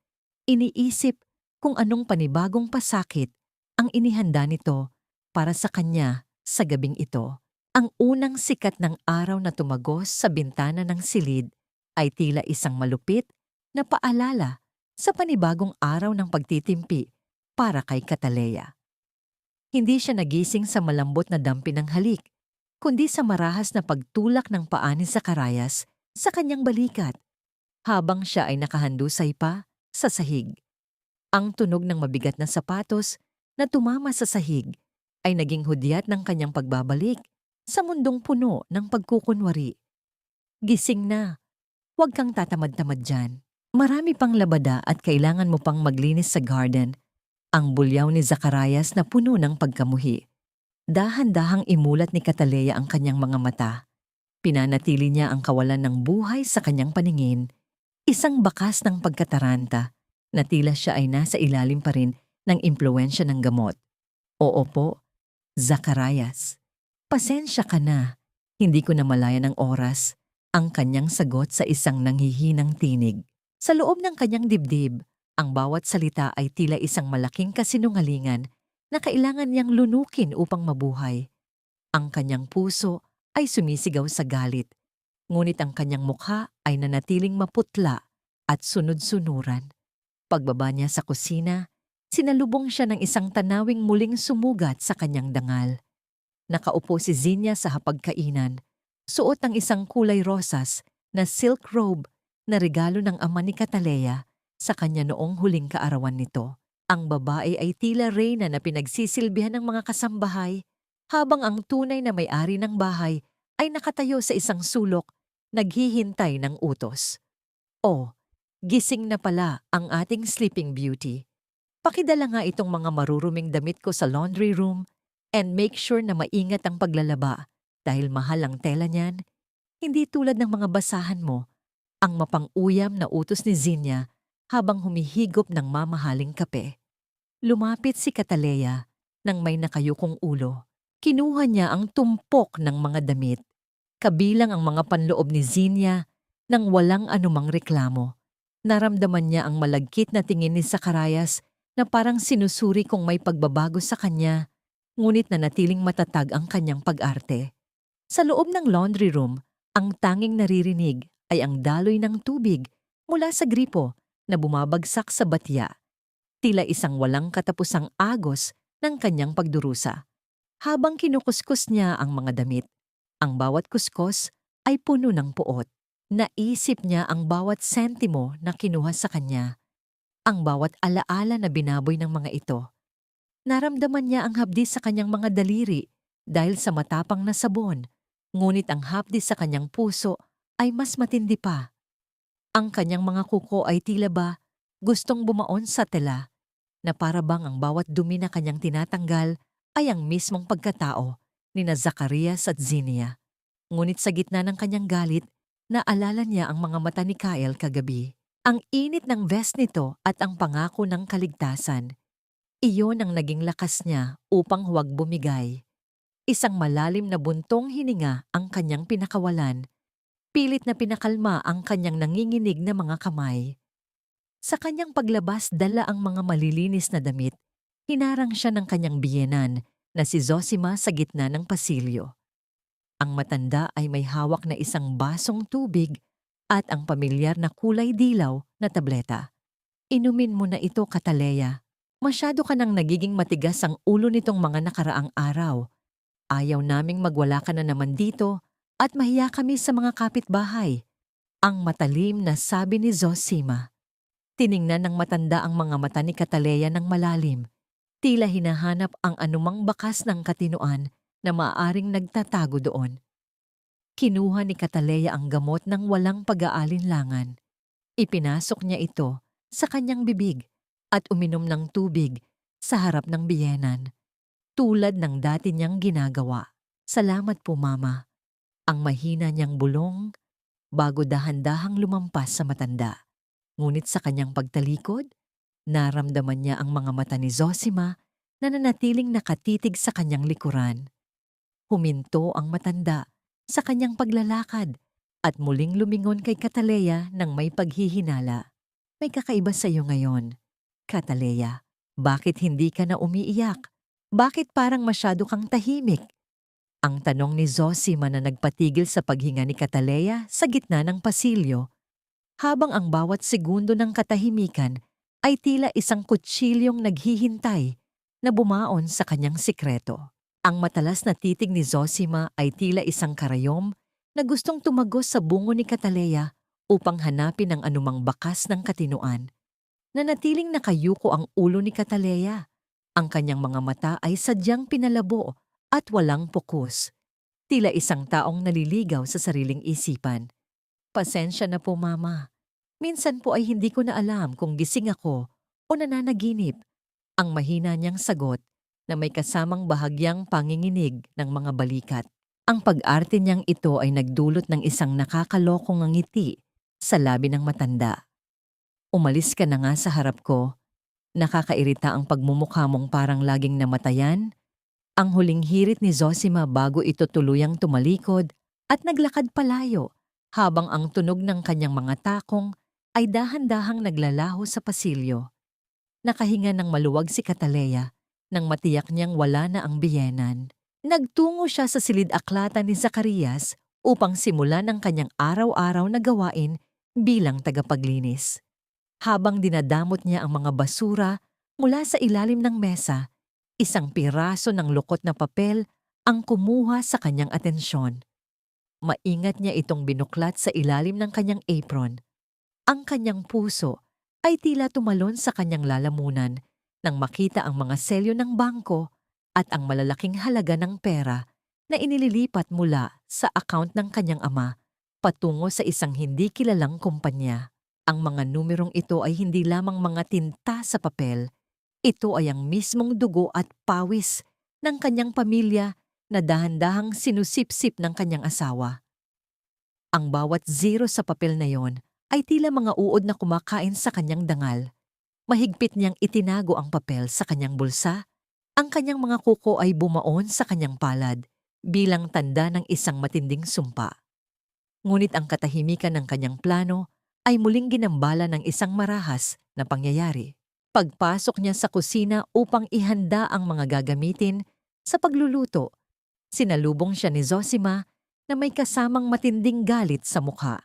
Iniisip kung anong panibagong pasakit ang inihanda nito para sa kanya sa gabing ito. Ang unang sikat ng araw na tumagos sa bintana ng silid ay tila isang malupit na paalala sa panibagong araw ng pagtitimpi para kay Katalea. Hindi siya nagising sa malambot na dampi ng halik, kundi sa marahas na pagtulak ng paa ni Zacarias sa kanyang balikat habang siya ay nakahandusay pa sa sahig. Ang tunog ng mabigat na sapatos na tumama sa sahig ay naging hudyat ng kanyang pagbabalik sa mundong puno ng pagkukunwari. Gising na, huwag kang tatamad-tamad dyan. Marami pang labada at kailangan mo pang maglinis sa garden. Ang bulyaw ni Zacarias na puno ng pagkamuhi. Dahan-dahang imulat ni Katalea ang kanyang mga mata. Pinanatili niya ang kawalan ng buhay sa kanyang paningin. Isang bakas ng pagkataranta na tila siya ay nasa ilalim pa rin ng impluwensya ng gamot. Oo po, Zacarias. Pasensya ka na. Hindi ko namalayan ng oras. Ang kanyang sagot sa isang nanghihinang tinig. Sa loob ng kanyang dibdib, ang bawat salita ay tila isang malaking kasinungalingan na kailangan niyang lunukin upang mabuhay. Ang kanyang puso ay sumisigaw sa galit, ngunit ang kanyang mukha ay nanatiling maputla at sunod-sunuran. Pagbaba niya sa kusina, sinalubong siya ng isang tanawing muling sumugat sa kanyang dangal. Nakaupo si Zinya sa hapagkainan, suot ang isang kulay rosas na silk robe na regalo ng ama ni Katalea sa kanya noong huling kaarawan nito. Ang babae ay tila reyna na pinagsisilbihan ng mga kasambahay, habang ang tunay na may-ari ng bahay ay nakatayo sa isang sulok, naghihintay ng utos. Oh, gising na pala ang ating Sleeping Beauty. Pakidala nga itong mga maruruming damit ko sa laundry room and make sure na maingat ang paglalaba dahil mahal ang tela niyan. Hindi tulad ng mga basahan mo, ang mapang-uyam na utos ni Zinya habang humihigop ng mamahaling kape. Lumapit si Katalea ng may nakayukong ulo. Kinuha niya ang tumpok ng mga damit, kabilang ang mga panloob ni Zinia, nang walang anumang reklamo. Naramdaman niya ang malagkit na tingin ni Zacarias na parang sinusuri kung may pagbabago sa kanya, ngunit nanatiling matatag ang kanyang pag-arte. Sa loob ng laundry room, ang tanging naririnig ay ang daloy ng tubig mula sa gripo na bumabagsak sa batya, tila isang walang katapusang agos ng kanyang pagdurusa. Habang kinukuskus niya ang mga damit, ang bawat kuskus ay puno ng puot. Naisip niya ang bawat sentimo na kinuha sa kanya, ang bawat alaala na binaboy ng mga ito. Naramdaman niya ang hapdi sa kanyang mga daliri dahil sa matapang na sabon, ngunit ang hapdi sa kanyang puso ay mas matindi pa. Ang kanyang mga kuko ay tila ba gustong bumaon sa tela, na para bang ang bawat dumi na kanyang tinatanggal ay ang mismong pagkatao ni na Zacarias at Zinia. Ngunit sa gitna ng kanyang galit, naalala niya ang mga mata ni Kyle kagabi. Ang init ng vest nito at ang pangako ng kaligtasan. Iyon ang naging lakas niya upang huwag bumigay. Isang malalim na buntong hininga ang kanyang pinakawalan. Pilit na pinakalma ang kanyang nanginginig na mga kamay. Sa kanyang paglabas dala ang mga malilinis na damit, hinarang siya ng kanyang biyenan na si Zosima sa gitna ng pasilyo. Ang matanda ay may hawak na isang basong tubig at ang pamilyar na kulay dilaw na tableta. Inumin mo na ito, Cataleya. Masyado ka nang nagiging matigas ang ulo nitong mga nakaraang araw. Ayaw naming magwala ka na naman dito at mahiya kami sa mga kapitbahay. Ang matalim na sabi ni Zosima. Tiningnan ng matanda ang mga mata ni Cataleya ng malalim. Tila hinahanap ang anumang bakas ng katinoan na maaaring nagtatago doon. Kinuha ni Cataleya ang gamot ng walang pag-aalinlangan. Ipinasok niya ito sa kanyang bibig at uminom ng tubig sa harap ng biyenan, tulad ng dati niyang ginagawa. Salamat po, Mama. Ang mahina niyang bulong bago dahan-dahang lumampas sa matanda. Ngunit sa kanyang pagtalikod, naramdaman niya ang mga mata ni Zosima na nanatiling nakatitig sa kanyang likuran. Huminto ang matanda sa kanyang paglalakad at muling lumingon kay Cataleya ng may paghihinala. May kakaiba sa iyo ngayon, Cataleya. Bakit hindi ka na umiiyak? Bakit parang masyado kang tahimik? Ang tanong ni Zosima na nagpatigil sa paghinga ni Cataleya sa gitna ng pasilyo, habang ang bawat segundo ng katahimikan ay tila isang kutsilyong naghihintay na bumaon sa kanyang sikreto. Ang matalas na titig ni Zosima ay tila isang karayom na gustong tumagos sa bungo ni Cataleya upang hanapin ang anumang bakas ng katinuan. Nanatiling nakayuko ang ulo ni Cataleya. Ang kanyang mga mata ay sadyang pinalabo at walang pokus. Tila isang taong naliligaw sa sariling isipan. Pasensya na po, Mama. Minsan po ay hindi ko na alam kung gising ako o nananaginip. Ang mahina niyang sagot na may kasamang bahagyang panginginig ng mga balikat. Ang pag-arte niyang ito ay nagdulot ng isang nakakalokong ngiti sa labi ng matanda. Umalis ka na nga sa harap ko. Nakakairita ang pagmumukha mong parang laging namatayan. Ang huling hirit ni Zosima bago ito tuluyang tumalikod at naglakad palayo habang ang tunog ng kanyang mga takong ay dahan-dahang naglalaho sa pasilyo. Nakahinga ng maluwag si Cataleya nang matiyak niyang wala na ang biyenan. Nagtungo siya sa silid-aklatan ni Zacarias upang simulan ang kanyang araw-araw na gawain bilang tagapaglinis. Habang dinadamot niya ang mga basura mula sa ilalim ng mesa, isang piraso ng lukot na papel ang kumuha sa kanyang atensyon. Maingat niya itong binuklat sa ilalim ng kanyang apron. Ang kanyang puso ay tila tumalon sa kanyang lalamunan nang makita ang mga selyo ng bangko at ang malalaking halaga ng pera na inililipat mula sa account ng kanyang ama patungo sa isang hindi kilalang kumpanya. Ang mga numerong ito ay hindi lamang mga tinta sa papel. Ito ay ang mismong dugo at pawis ng kanyang pamilya na dahan-dahang sinusipsip ng kanyang asawa. Ang bawat zero sa papel na yon ay tila mga uod na kumakain sa kanyang dangal. Mahigpit niyang itinago ang papel sa kanyang bulsa Ang kanyang mga kuko ay bumaon sa kanyang palad bilang tanda ng isang matinding sumpa. Ngunit ang katahimikan ng kanyang plano ay muling ginambala ng isang marahas na pangyayari. Pagpasok niya sa kusina upang ihanda ang mga gagamitin sa pagluluto, sinalubong siya ni Zosima na may kasamang matinding galit sa mukha.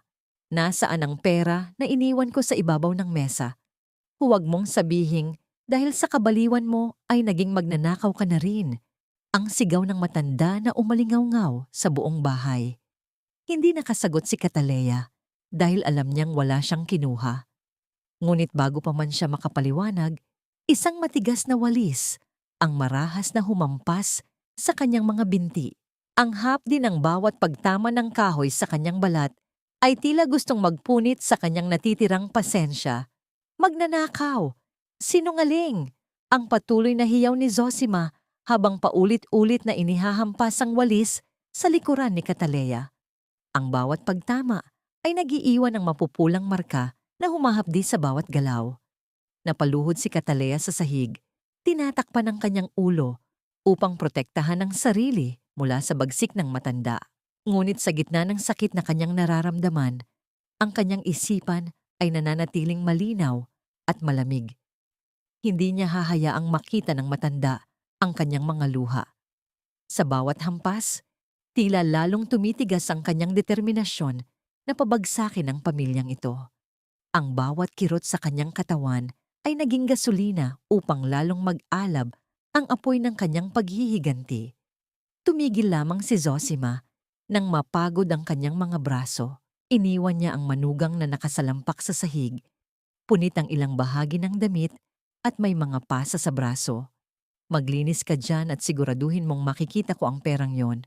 Nasaan ang pera na iniwan ko sa ibabaw ng mesa? Huwag mong sabihing dahil sa kabaliwan mo ay naging magnanakaw ka na rin. Ang sigaw ng matanda na umalingaw-ngaw sa buong bahay. Hindi nakasagot si Cataleya dahil alam niyang wala siyang kinuha. Ngunit bago pa man siya makapaliwanag, isang matigas na walis ang marahas na humampas sa kanyang mga binti. Ang hapdi ng bawat pagtama ng kahoy sa kanyang balat ay tila gustong magpunit sa kanyang natitirang pasensya. Magnanakaw! Sinungaling! Ang patuloy na hiyaw ni Zosima habang paulit-ulit na inihahampas ang walis sa likuran ni Cataleya. Ang bawat pagtama ay nagiiwan ng mapupulang marka na humahapdi sa bawat galaw. Napaluhod si Cataleya sa sahig, tinatakpan ang kanyang ulo upang protektahan ang sarili mula sa bagsik ng matanda. Ngunit sa gitna ng sakit na kanyang nararamdaman, ang kanyang isipan ay nananatiling malinaw at malamig. Hindi niya hahayaang makita ng matanda ang kanyang mga luha. Sa bawat hampas, tila lalong tumitigas ang kanyang determinasyon na pabagsakin ang pamilyang ito. Ang bawat kirot sa kanyang katawan ay naging gasolina upang lalong mag-alab ang apoy ng kanyang paghihiganti. Tumigil lamang si Zosima nang mapagod ang kanyang mga braso. Iniwan niya ang manugang na nakasalampak sa sahig, punit ang ilang bahagi ng damit at may mga pasa sa braso. Maglinis ka dyan at siguraduhin mong makikita ko ang perang yon.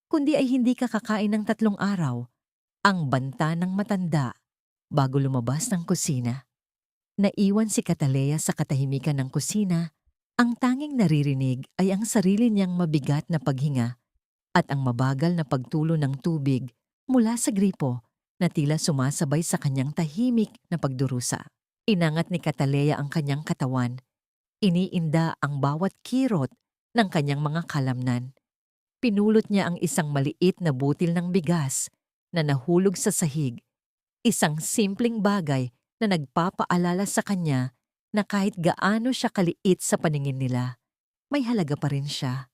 Kundi ay hindi ka kakain ng 3 araw. Ang banta ng matanda bago lumabas ng kusina. Naiwan si Cataleya sa katahimikan ng kusina. Ang tanging naririnig ay ang sarili niyang mabigat na paghinga at ang mabagal na pagtulo ng tubig mula sa gripo na tila sumasabay sa kanyang tahimik na pagdurusa. Inangat ni Cataleya ang kanyang katawan. Iniinda ang bawat kirot ng kanyang mga kalamnan. Pinulot niya ang isang maliit na butil ng bigas na nahulog sa sahig. Isang simpleng bagay na nagpapaalala sa kanya na kahit gaano siya kaliit sa paningin nila, may halaga pa rin siya.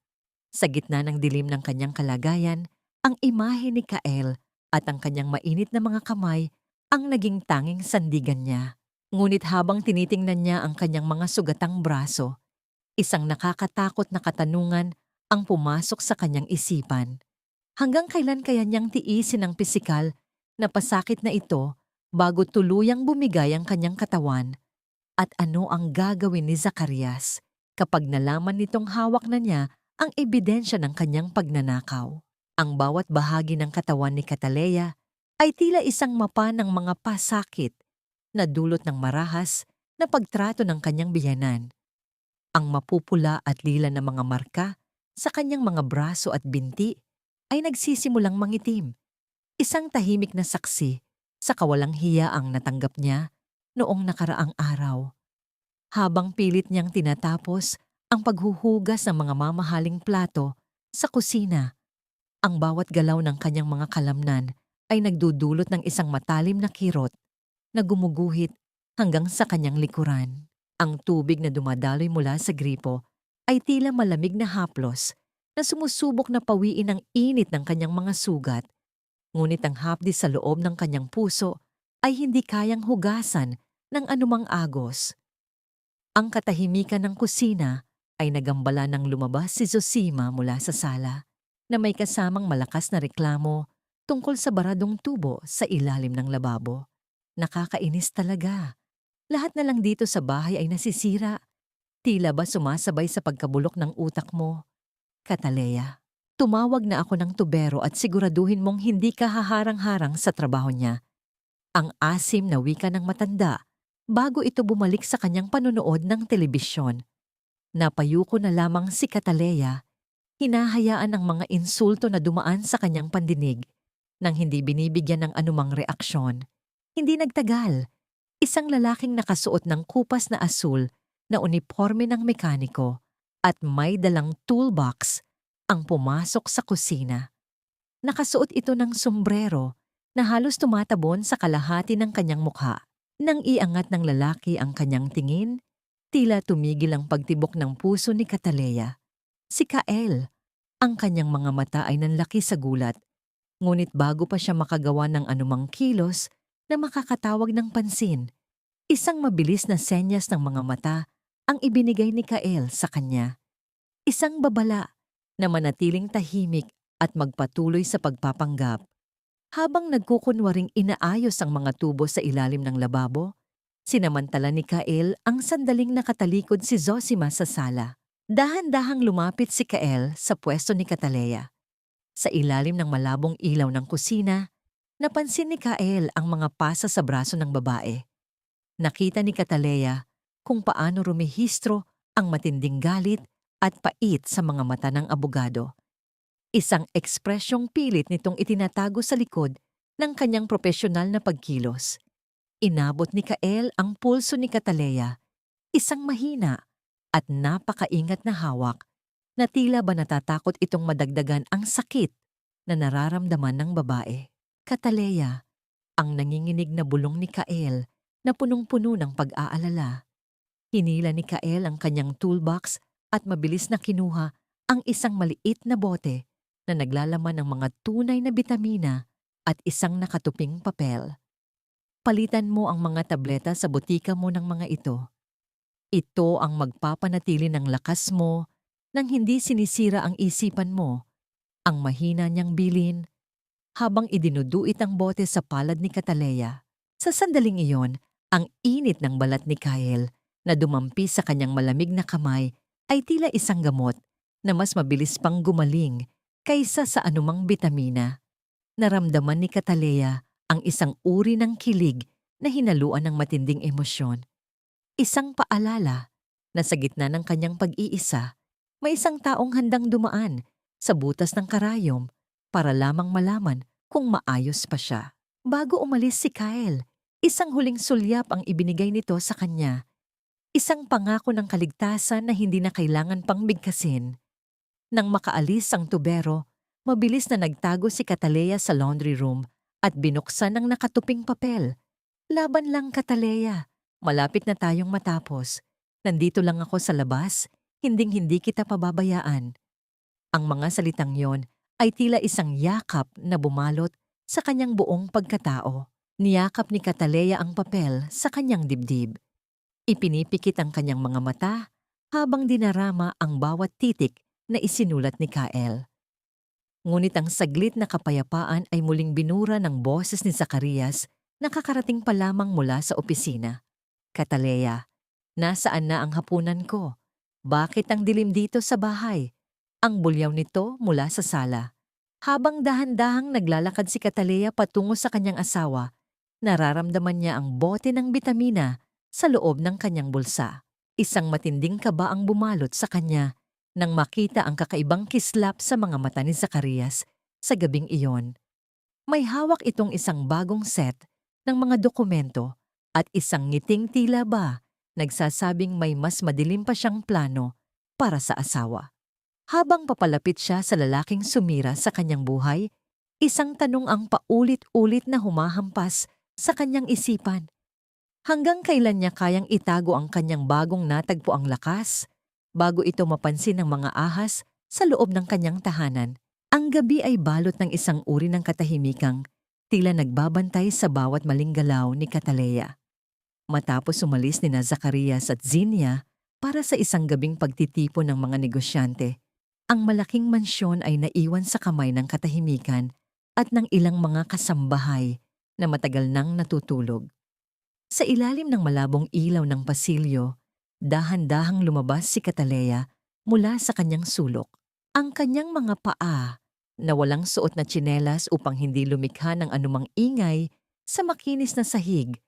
Sa gitna ng dilim ng kanyang kalagayan, ang imahe ni Kael at ang kanyang mainit na mga kamay ang naging tanging sandigan niya. Ngunit habang tinitingnan niya ang kanyang mga sugatang braso, isang nakakatakot na katanungan ang pumasok sa kanyang isipan. Hanggang kailan kaya niyang tiisin ang pisikal na pasakit na ito bago tuluyang bumigay ang kanyang katawan? At ano ang gagawin ni Zacarias kapag nalaman nitong hawak na niya ang ebidensya ng kanyang pagnanakaw? Ang bawat bahagi ng katawan ni Cataleya ay tila isang mapa ng mga pasakit na dulot ng marahas na pagtrato ng kanyang biyanan. Ang mapupula at lila na mga marka sa kanyang mga braso at binti ay nagsisimulang mangitim. Isang tahimik na saksi sa kawalang hiyaang natanggap niya noong nakaraang araw. Habang pilit niyang tinatapos ang paghuhugas ng mga mamahaling plato sa kusina, ang bawat galaw ng kanyang mga kalamnan ay nagdudulot ng isang matalim na kirot na gumuguhit hanggang sa kanyang likuran. Ang tubig na dumadaloy mula sa gripo ay tila malamig na haplos na sumusubok na pawiin ang init ng kanyang mga sugat. Ngunit ang hapdi sa loob ng kanyang puso ay hindi kayang hugasan ng anumang agos. Ang katahimikan ng kusina ay nagambala nang lumabas si Zosima mula sa sala na may kasamang malakas na reklamo tungkol sa baradong tubo sa ilalim ng lababo. Nakakainis talaga. Lahat na lang dito sa bahay ay nasisira. Tila ba sumasabay sa pagkabulok ng utak mo? Cataleya, tumawag na ako ng tubero at siguraduhin mong hindi ka haharang-harang sa trabaho niya. Ang asim na wika ng matanda bago ito bumalik sa kanyang panonood ng telebisyon. Napayuko na lamang si Cataleya, hinahayaan ang mga insulto na dumaan sa kanyang pandinig nang hindi binibigyan ng anumang reaksyon. Hindi nagtagal, isang lalaking nakasuot ng kupas na asul na uniporme ng mekaniko at may dalang toolbox ang pumasok sa kusina. Nakasuot ito ng sombrero na halos tumatabon sa kalahati ng kanyang mukha. Nang iangat ng lalaki ang kanyang tingin, tila tumigil ang pagtibok ng puso ni Cataleya. Si Kael, ang kanyang mga mata ay nanlaki sa gulat, ngunit bago pa siya makagawa ng anumang kilos na makakatawag ng pansin, isang mabilis na senyas ng mga mata ang ibinigay ni Kael sa kanya. Isang babala na manatiling tahimik at magpatuloy sa pagpapanggap. Habang nagkukunwaring inaayos ang mga tubo sa ilalim ng lababo, sinamantala ni Kael ang sandaling nakatalikod si Zosima sa sala. Dahan-dahang lumapit si Kael sa pwesto ni Cataleya. Sa ilalim ng malabong ilaw ng kusina, napansin ni Kael ang mga pasa sa braso ng babae. Nakita ni Cataleya kung paano rumehistro ang matinding galit at pait sa mga mata ng abogado. Isang ekspresyong pilit nitong itinatago sa likod ng kanyang propesyonal na pagkilos. Inabot ni Kael ang pulso ni Cataleya, isang mahina at napakaingat na hawak na tila ba natatakot itong madagdagan ang sakit na nararamdaman ng babae. Cataleya, ang nanginginig na bulong ni Kael na punong-puno ng pag-aalala. Hinila ni Kael ang kanyang toolbox at mabilis na kinuha ang isang maliit na bote na naglalaman ng mga tunay na bitamina at isang nakatuping papel. Palitan mo ang mga tableta sa botika mo ng mga ito. Ito ang magpapanatili ng lakas mo nang hindi sinisira ang isipan mo. Ang mahina niyang bilin habang idinuduit ang bote sa palad ni Cataleya. Sa sandaling iyon, ang init ng balat ni Kael na dumampi sa kanyang malamig na kamay ay tila isang gamot na mas mabilis pang gumaling kaysa sa anumang bitamina. Naramdaman ni Cataleya ang isang uri ng kilig na hinaluan ng matinding emosyon. Isang paalala na sa gitna ng kanyang pag-iisa, may isang taong handang dumaan sa butas ng karayom para lamang malaman kung maayos pa siya. Bago umalis si Kael, isang huling sulyap ang ibinigay nito sa kanya. Isang pangako ng kaligtasan na hindi na kailangan pang bigkasin. Nang makaalis ang tubero, mabilis na nagtago si Cataleya sa laundry room at binuksan ang nakatuping papel. Laban lang, Cataleya. Malapit na tayong matapos. Nandito lang ako sa labas, hinding-hindi kita pababayaan. Ang mga salitang yon ay tila isang yakap na bumalot sa kanyang buong pagkatao. Niyakap ni Cataleya ang papel sa kanyang dibdib. Ipinipikit ang kanyang mga mata habang dinarama ang bawat titik na isinulat ni Kael. Ngunit ang saglit na kapayapaan ay muling binura ng boses ni Zacarias na kakarating pa lamang mula sa opisina. Cataleya, nasaan na ang hapunan ko? Bakit ang dilim dito sa bahay? Ang bulyaw nito mula sa sala. Habang dahan-dahang naglalakad si Cataleya patungo sa kanyang asawa, nararamdaman niya ang bote ng bitamina sa loob ng kanyang bulsa. Isang matinding kaba ang bumalot sa kanya nang makita ang kakaibang kislap sa mga mata ni Zacarias sa gabing iyon. May hawak itong isang bagong set ng mga dokumento at isang ngiting tila ba nagsasabing may mas madilim pa siyang plano para sa asawa. Habang papalapit siya sa lalaking sumira sa kanyang buhay, isang tanong ang paulit-ulit na humahampas sa kanyang isipan. Hanggang kailan niya kayang itago ang kanyang bagong natagpo ang lakas bago ito mapansin ng mga ahas sa loob ng kanyang tahanan? Ang gabi ay balot ng isang uri ng katahimikang tila nagbabantay sa bawat maling galaw ni Cataleya. Matapos umalis ni Zacarias at Zinia para sa isang gabing pagtitipon ng mga negosyante, ang malaking mansyon ay naiwan sa kamay ng katahimikan at ng ilang mga kasambahay na matagal nang natutulog. Sa ilalim ng malabong ilaw ng pasilyo, dahan-dahang lumabas si Cataleya mula sa kanyang sulok. Ang kanyang mga paa na walang suot na tsinelas upang hindi lumikha ng anumang ingay sa makinis na sahig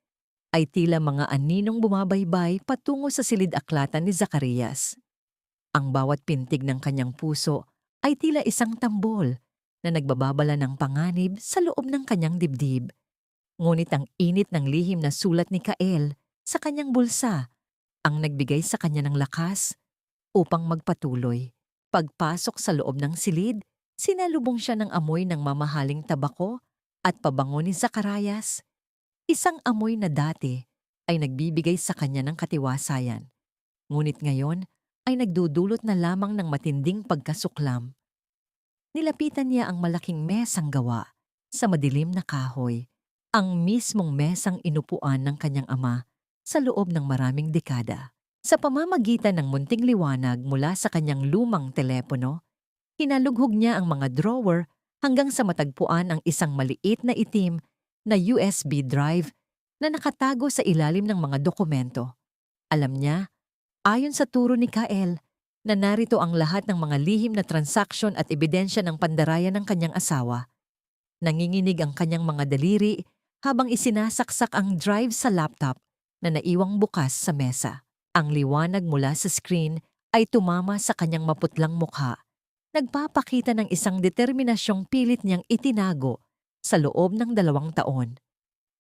ay tila mga aninong bumabaybay patungo sa silid-aklatan ni Zacarias. Ang bawat pintig ng kanyang puso ay tila isang tambol na nagbababala ng panganib sa loob ng kanyang dibdib. Ngunit ang init ng lihim na sulat ni Kael sa kanyang bulsa ang nagbigay sa kanya ng lakas. upang magpatuloy. Pagpasok sa loob ng silid, sinalubong siya ng amoy ng mamahaling tabako at pabango ni Zacarias, isang amoy na dati ay nagbibigay sa kanya ng katiwasayan. Ngunit ngayon ay nagdudulot na lamang ng matinding pagkasuklam. Nilapitan niya ang malaking mesang gawa sa madilim na kahoy, ang mismong mesang inupuan ng kanyang ama sa loob ng maraming dekada. Sa pamamagitan ng munting liwanag mula sa kanyang lumang telepono, hinalughog niya ang mga drawer hanggang sa matagpuan ang isang maliit na itim na USB drive na nakatago sa ilalim ng mga dokumento. Alam niya, ayon sa turo ni Kael, na narito ang lahat ng mga lihim na transaksyon at ebidensya ng pandarayan ng kanyang asawa. Nanginginig ang kanyang mga daliri habang isinasaksak ang drive sa laptop na naiwang bukas sa mesa. Ang liwanag mula sa screen ay tumama sa kanyang maputlang mukha, nagpapakita ng isang determinasyong pilit niyang itinago sa loob ng 2 taon.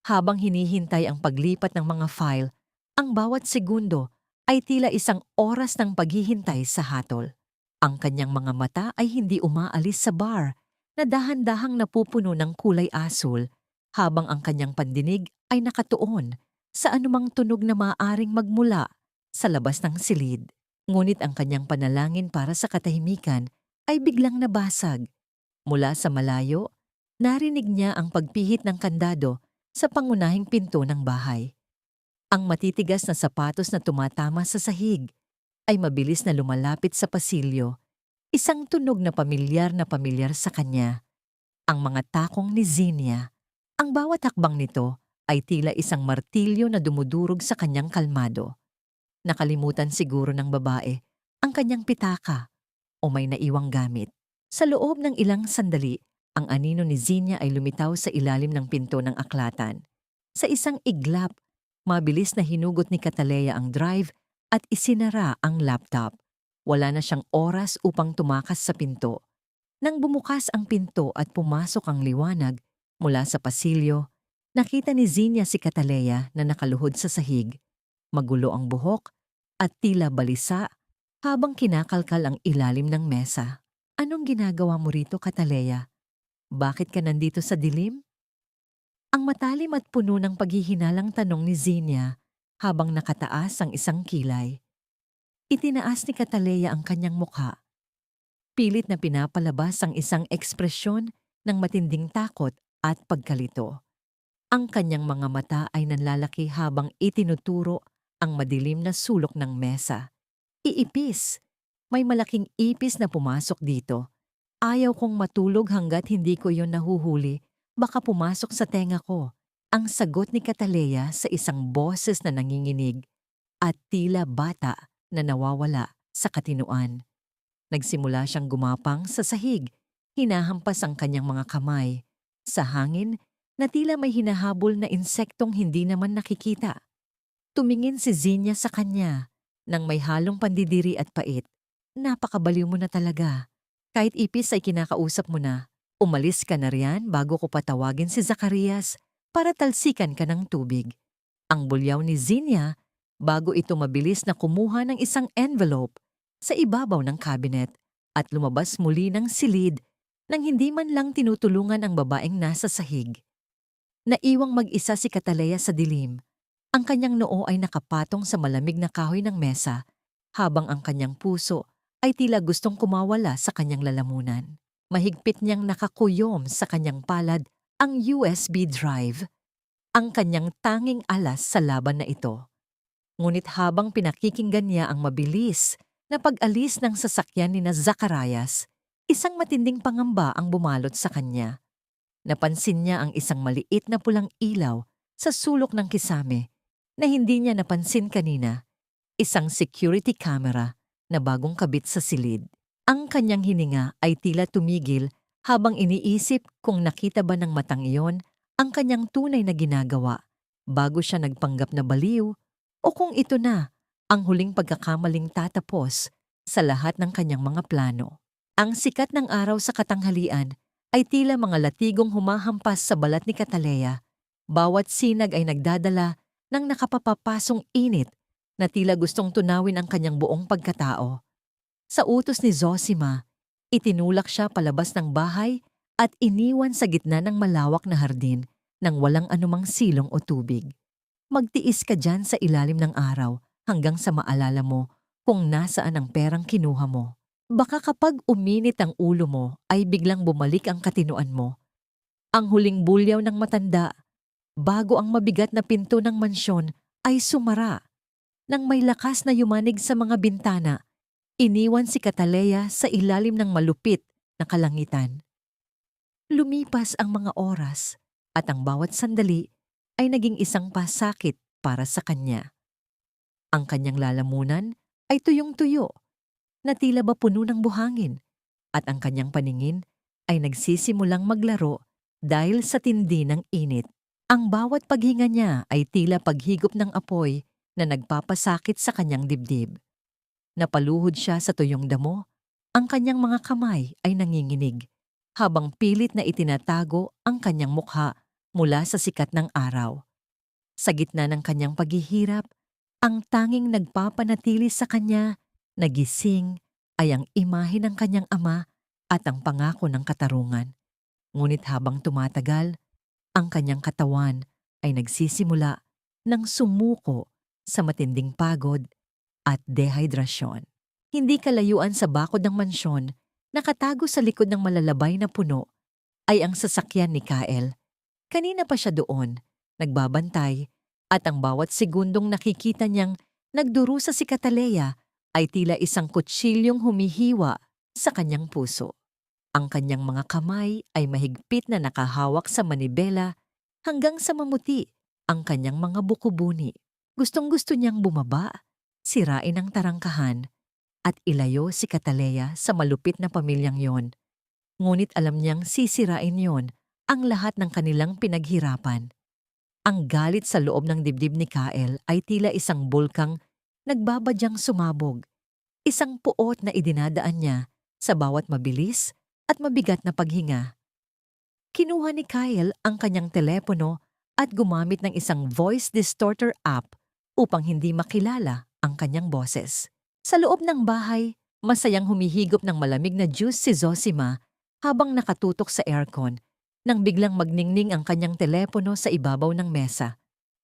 Habang hinihintay ang paglipat ng mga file, ang bawat segundo ay tila isang oras ng paghihintay sa hatol. Ang kanyang mga mata ay hindi umaalis sa bar na dahan-dahang napupuno ng kulay asul, habang ang kanyang pandinig ay nakatuon sa anumang tunog na maaaring magmula sa labas ng silid. Ngunit ang kanyang panalangin para sa katahimikan ay biglang nabasag. Mula sa malayo, narinig niya ang pagpihit ng kandado sa pangunahing pinto ng bahay. Ang matitigas na sapatos na tumatama sa sahig ay mabilis na lumalapit sa pasilyo, isang tunog na pamilyar sa kanya. Ang mga takong ni Zinnia. Ang bawat hakbang nito ay tila isang martilyo na dumudurog sa kanyang kalmado. Nakalimutan siguro ng babae ang kanyang pitaka o may naiwang gamit. Sa loob ng ilang sandali, ang anino ni Zinnia ay lumitaw sa ilalim ng pinto ng aklatan. Sa isang iglap, mabilis na hinugot ni Cataleya ang drive at isinara ang laptop. Wala na siyang oras upang tumakas sa pinto. Nang bumukas ang pinto at pumasok ang liwanag mula sa pasilyo, nakita ni Zinnia si Cataleya na nakaluhod sa sahig. Magulo ang buhok at tila balisa habang kinakalkal ang ilalim ng mesa. Anong ginagawa mo rito, Cataleya? Bakit ka nandito sa dilim? Ang matalim at puno ng paghihinalang tanong ni Zinnia habang nakataas ang isang kilay. Itinaas ni Cataleya ang kanyang mukha. Pilit na pinapalabas ang isang ekspresyon ng matinding takot at pagkalito. Ang kanyang mga mata ay nanlalaki habang itinuturo ang madilim na sulok ng mesa. Iipis. May malaking ipis na pumasok dito. Ayaw kong matulog hanggat hindi ko yon nahuhuli. Baka pumasok sa tenga ko. Ang sagot ni Cataleya sa isang boses na nanginginig at tila bata na nawawala sa katinuan. Nagsimula siyang gumapang sa sahig. Hinahampas ang kanyang mga kamay. Sa hangin, na tila may hinahabol na insektong hindi naman nakikita. Tumingin si Zinnia sa kanya nang may halong pandidiri at pait. Napakabaliw mo na talaga. Kahit ipis ay kinakausap mo na. Umalis ka na riyan bago ko patawagin si Zacarias para talsikan ka ng tubig. Ang bulyaw ni Zinnia bago ito mabilis na kumuha ng isang envelope sa ibabaw ng cabinet at lumabas muli ng silid nang hindi man lang tinutulungan ang babaeng nasa sahig. Naiwang mag-isa si Cataleya sa dilim. Ang kanyang noo ay nakapatong sa malamig na kahoy ng mesa, habang ang kanyang puso ay tila gustong kumawala sa kanyang lalamunan. Mahigpit niyang nakakuyom sa kanyang palad ang USB drive, ang kanyang tanging alas sa laban na ito. Ngunit habang pinakikinggan niya ang mabilis na pag-alis ng sasakyan ni Zacarias, isang matinding pangamba ang bumalot sa kanya. Napansin niya ang isang maliit na pulang ilaw sa sulok ng kisame na hindi niya napansin kanina, isang security camera na bagong kabit sa silid. Ang kanyang hininga ay tila tumigil habang iniisip kung nakita ba ng matang iyon ang kanyang tunay na ginagawa bago siya nagpanggap na baliw o kung ito na ang huling pagkakamaling tatapos sa lahat ng kanyang mga plano. Ang sikat ng araw sa katanghalian ay tila mga latigong humahampas sa balat ni Cataleya. Bawat sinag ay nagdadala ng nakapapapasong init na tila gustong tunawin ang kanyang buong pagkatao. Sa utos ni Zosima, itinulak siya palabas ng bahay at iniwan sa gitna ng malawak na hardin nang walang anumang silong o tubig. Magtiis ka dyan sa ilalim ng araw hanggang sa maalala mo kung nasaan ang perang kinuha mo. Baka kapag uminit ang ulo mo ay biglang bumalik ang katinoan mo. Ang huling bulyaw ng matanda, bago ang mabigat na pinto ng mansyon ay sumara. Nang may lakas na yumanig sa mga bintana, iniwan si Cataleya sa ilalim ng malupit na kalangitan. Lumipas ang mga oras at ang bawat sandali ay naging isang pasakit para sa kanya. Ang kanyang lalamunan ay tuyong-tuyo na tila ba puno ng buhangin at ang kanyang paningin ay nagsisimulang maglaro dahil sa tindi ng init. Ang bawat paghinga niya ay tila paghigop ng apoy na nagpapasakit sa kanyang dibdib. Napaluhod siya sa tuyong damo, ang kanyang mga kamay ay nanginginig habang pilit na itinatago ang kanyang mukha mula sa sikat ng araw. Sa gitna ng kanyang paghihirap, ang tanging nagpapanatili sa kanya na gising ay ang imahe ng kanyang ama at ang pangako ng katarungan. Ngunit habang tumatagal, ang kanyang katawan ay nagsisimula ng sumuko sa matinding pagod at dehidrasyon. Hindi kalayuan sa bakod ng mansyon, nakatago sa likod ng malalabay na puno, ay ang sasakyan ni Kael. Kanina pa siya doon, nagbabantay, at ang bawat segundong nakikita niyang nagdurusa si Cataleya ay tila isang kutsilyong humihiwa sa kanyang puso. Ang kanyang mga kamay ay mahigpit na nakahawak sa manibela hanggang sa mamuti ang kanyang mga buko-buni. Gustong-gusto niyang bumaba, sirain ang tarangkahan, at ilayo si Cataleya sa malupit na pamilyang yon. Ngunit alam niyang sisirain yon ang lahat ng kanilang pinaghirapan. Ang galit sa loob ng dibdib ni Kael ay tila isang bulkang nagbabadyang sumabog, isang puot na idinadaan niya sa bawat mabilis at mabigat na paghinga. Kinuha ni Kael ang kanyang telepono at gumamit ng isang voice distorter app upang hindi makilala ang kanyang boses. Sa loob ng bahay, masayang humihigop ng malamig na juice si Zosima habang nakatutok sa aircon nang biglang magningning ang kanyang telepono sa ibabaw ng mesa.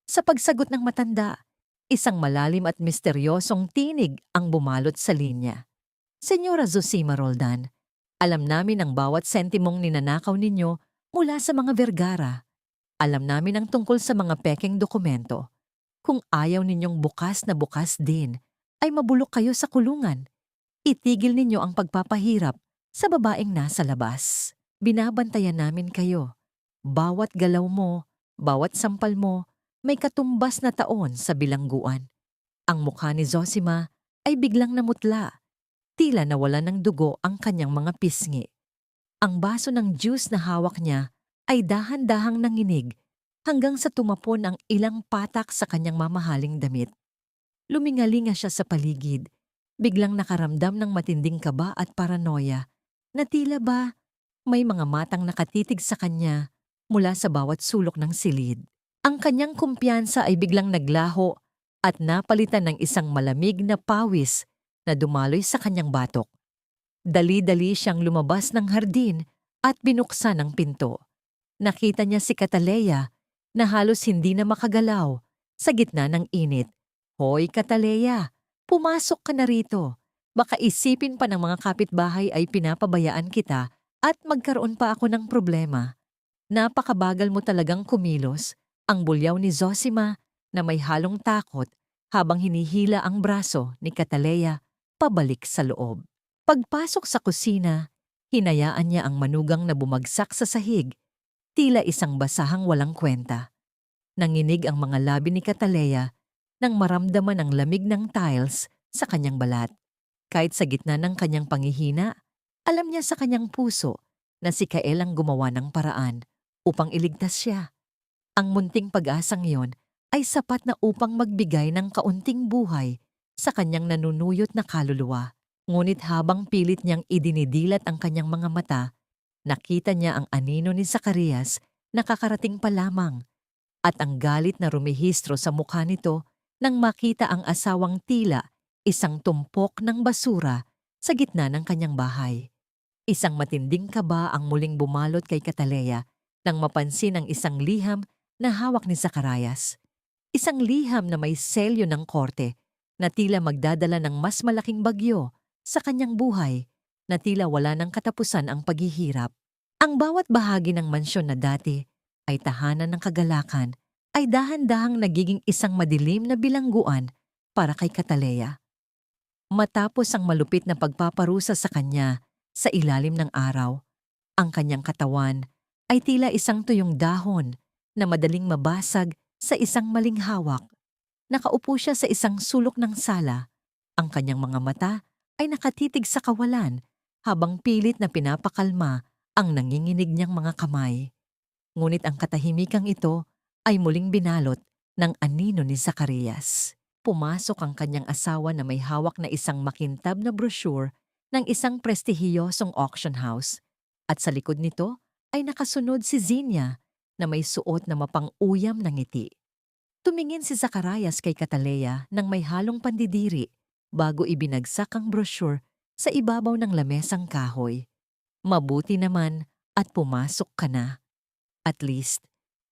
Sa pagsagot ng matanda, isang malalim at misteryosong tinig ang bumalot sa linya. Senyora Zosima Roldan, alam namin ang bawat sentimong ninanakaw ninyo mula sa mga Vergara. Alam namin ang tungkol sa mga pekeng dokumento. Kung ayaw ninyong bukas na bukas din, ay mabulok kayo sa kulungan. Itigil ninyo ang pagpapahirap sa babaeng nasa labas. Binabantayan namin kayo. Bawat galaw mo, bawat sampal mo, may katumbas na taon sa bilangguan. Ang mukha ni Zosima ay biglang namutla. Tila nawala ng dugo ang kanyang mga pisngi. Ang baso ng juice na hawak niya ay dahan-dahang nanginig hanggang sa tumapon ang ilang patak sa kanyang mamahaling damit. Lumingalinga siya sa paligid, biglang nakaramdam ng matinding kaba at paranoia na tila ba may mga matang nakatitig sa kanya mula sa bawat sulok ng silid. Ang kanyang kumpiyansa ay biglang naglaho at napalitan ng isang malamig na pawis na dumaloy sa kanyang batok. Dali-dali siyang lumabas ng hardin at binuksan ang pinto. Nakita niya si Cataleya na halos hindi na makagalaw sa gitna ng init. Hoy Cataleya, pumasok ka na rito. Baka isipin pa ng mga kapitbahay ay pinapabayaan kita at magkaroon pa ako ng problema. Napakabagal mo talagang kumilos, ang bulyaw ni Zosima na may halong takot habang hinihila ang braso ni Cataleya pabalik sa loob. Pagpasok sa kusina, hinayaan niya ang manugang na bumagsak sa sahig, tila isang basahang walang kwenta. Nanginig ang mga labi ni Cataleya nang maramdaman ang lamig ng tiles sa kanyang balat. Kahit sa gitna ng kanyang panghihina, alam niya sa kanyang puso na si Kael ang gumawa ng paraan upang iligtas siya. Ang munting pag-asang iyon ay sapat na upang magbigay ng kaunting buhay sa kanyang nanunuyot na kaluluwa. Ngunit habang pilit niyang idinidilat ang kanyang mga mata, nakita niya ang anino ni Zacarias na kakarating pa lamang at ang galit na rumehistro sa mukha nito nang makita ang asawang tila isang tumpok ng basura sa gitna ng kanyang bahay. Isang matinding kaba ang muling bumalot kay Cataleya nang mapansin ang isang liham na hawak ni Zacarias. Isang liham na may selyo ng korte na tila magdadala ng mas malaking bagyo sa kanyang buhay, na tila wala ng katapusan ang paghihirap. Ang bawat bahagi ng mansyon na dati ay tahanan ng kagalakan ay dahan-dahang nagiging isang madilim na bilangguan para kay Cataleya. Matapos ang malupit na pagpaparusa sa kanya sa ilalim ng araw, ang kanyang katawan ay tila isang tuyong dahon na madaling mabasag sa isang maling hawak. Nakaupo siya sa isang sulok ng sala. Ang kanyang mga mata ay nakatitig sa kawalan habang pilit na pinapakalma ang nanginginig niyang mga kamay. Ngunit ang katahimikang ito ay muling binalot ng anino ni Zacarias. Pumasok ang kanyang asawa na may hawak na isang makintab na brochure ng isang prestihiyosong auction house, at sa likod nito ay nakasunod si Zinia na may suot na mapang-uyam na ngiti. Tumingin si Zacarias kay Cataleya nang may halong pandidiri bago ibinagsak ang brochure sa ibabaw ng lamesang kahoy. Mabuti naman at pumasok ka na. At least,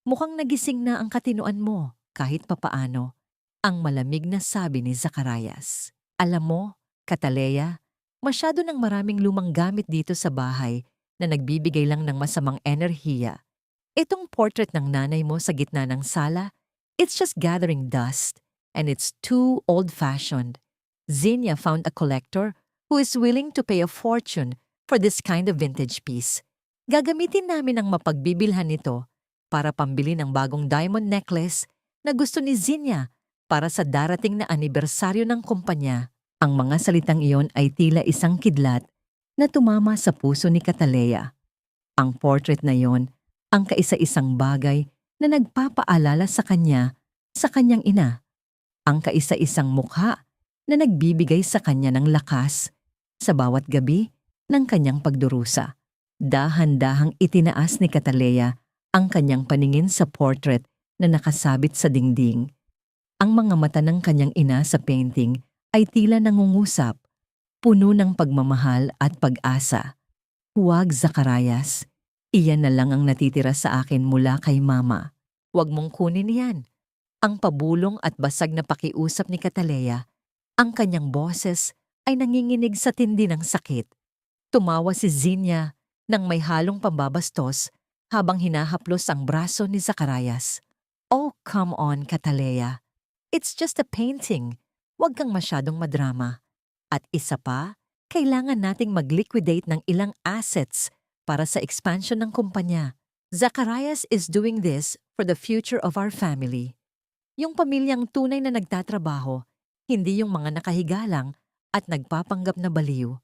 mukhang nagising na ang katinoan mo kahit papaano, ang malamig na sabi ni Zacarias. Alam mo, Cataleya, masyado ng maraming lumang gamit dito sa bahay na nagbibigay lang ng masamang enerhiya. Itong portrait ng nanay mo sa gitna ng sala, it's just gathering dust, and it's too old-fashioned. Zinia found a collector who is willing to pay a fortune for this kind of vintage piece. Gagamitin namin ang mapagbibilhan nito para pambili ng bagong diamond necklace na gusto ni Zinia para sa darating na anibersaryo ng kumpanya. Ang mga salitang iyon ay tila isang kidlat na tumama sa puso ni Cataleya. Ang portrait na iyon ang kaisa-isang bagay na nagpapaalala sa kanya sa kanyang ina. Ang kaisa-isang mukha na nagbibigay sa kanya ng lakas sa bawat gabi ng kanyang pagdurusa. Dahan-dahang itinaas ni Cataleya ang kanyang paningin sa portrait na nakasabit sa dingding. Ang mga mata ng kanyang ina sa painting ay tila nangungusap, puno ng pagmamahal at pag-asa. Huwag, Zacarias. Iyan na lang ang natitira sa akin mula kay Mama. Huwag mong kunin yan. Ang pabulong at basag na pakiusap ni Cataleya, ang kanyang boses ay nanginginig sa tindi ng sakit. Tumawa si Zinia nang may halong pambabastos habang hinahaplos ang braso ni Zacarias. Oh, come on, Cataleya. It's just a painting. Huwag kang masyadong madrama. At isa pa, kailangan nating mag-liquidate ng ilang assets para sa expansion ng kumpanya. Zacarias is doing this for the future of our family. Yung pamilyang tunay na nagtatrabaho, hindi yung mga nakahigalang at nagpapanggap na baliw.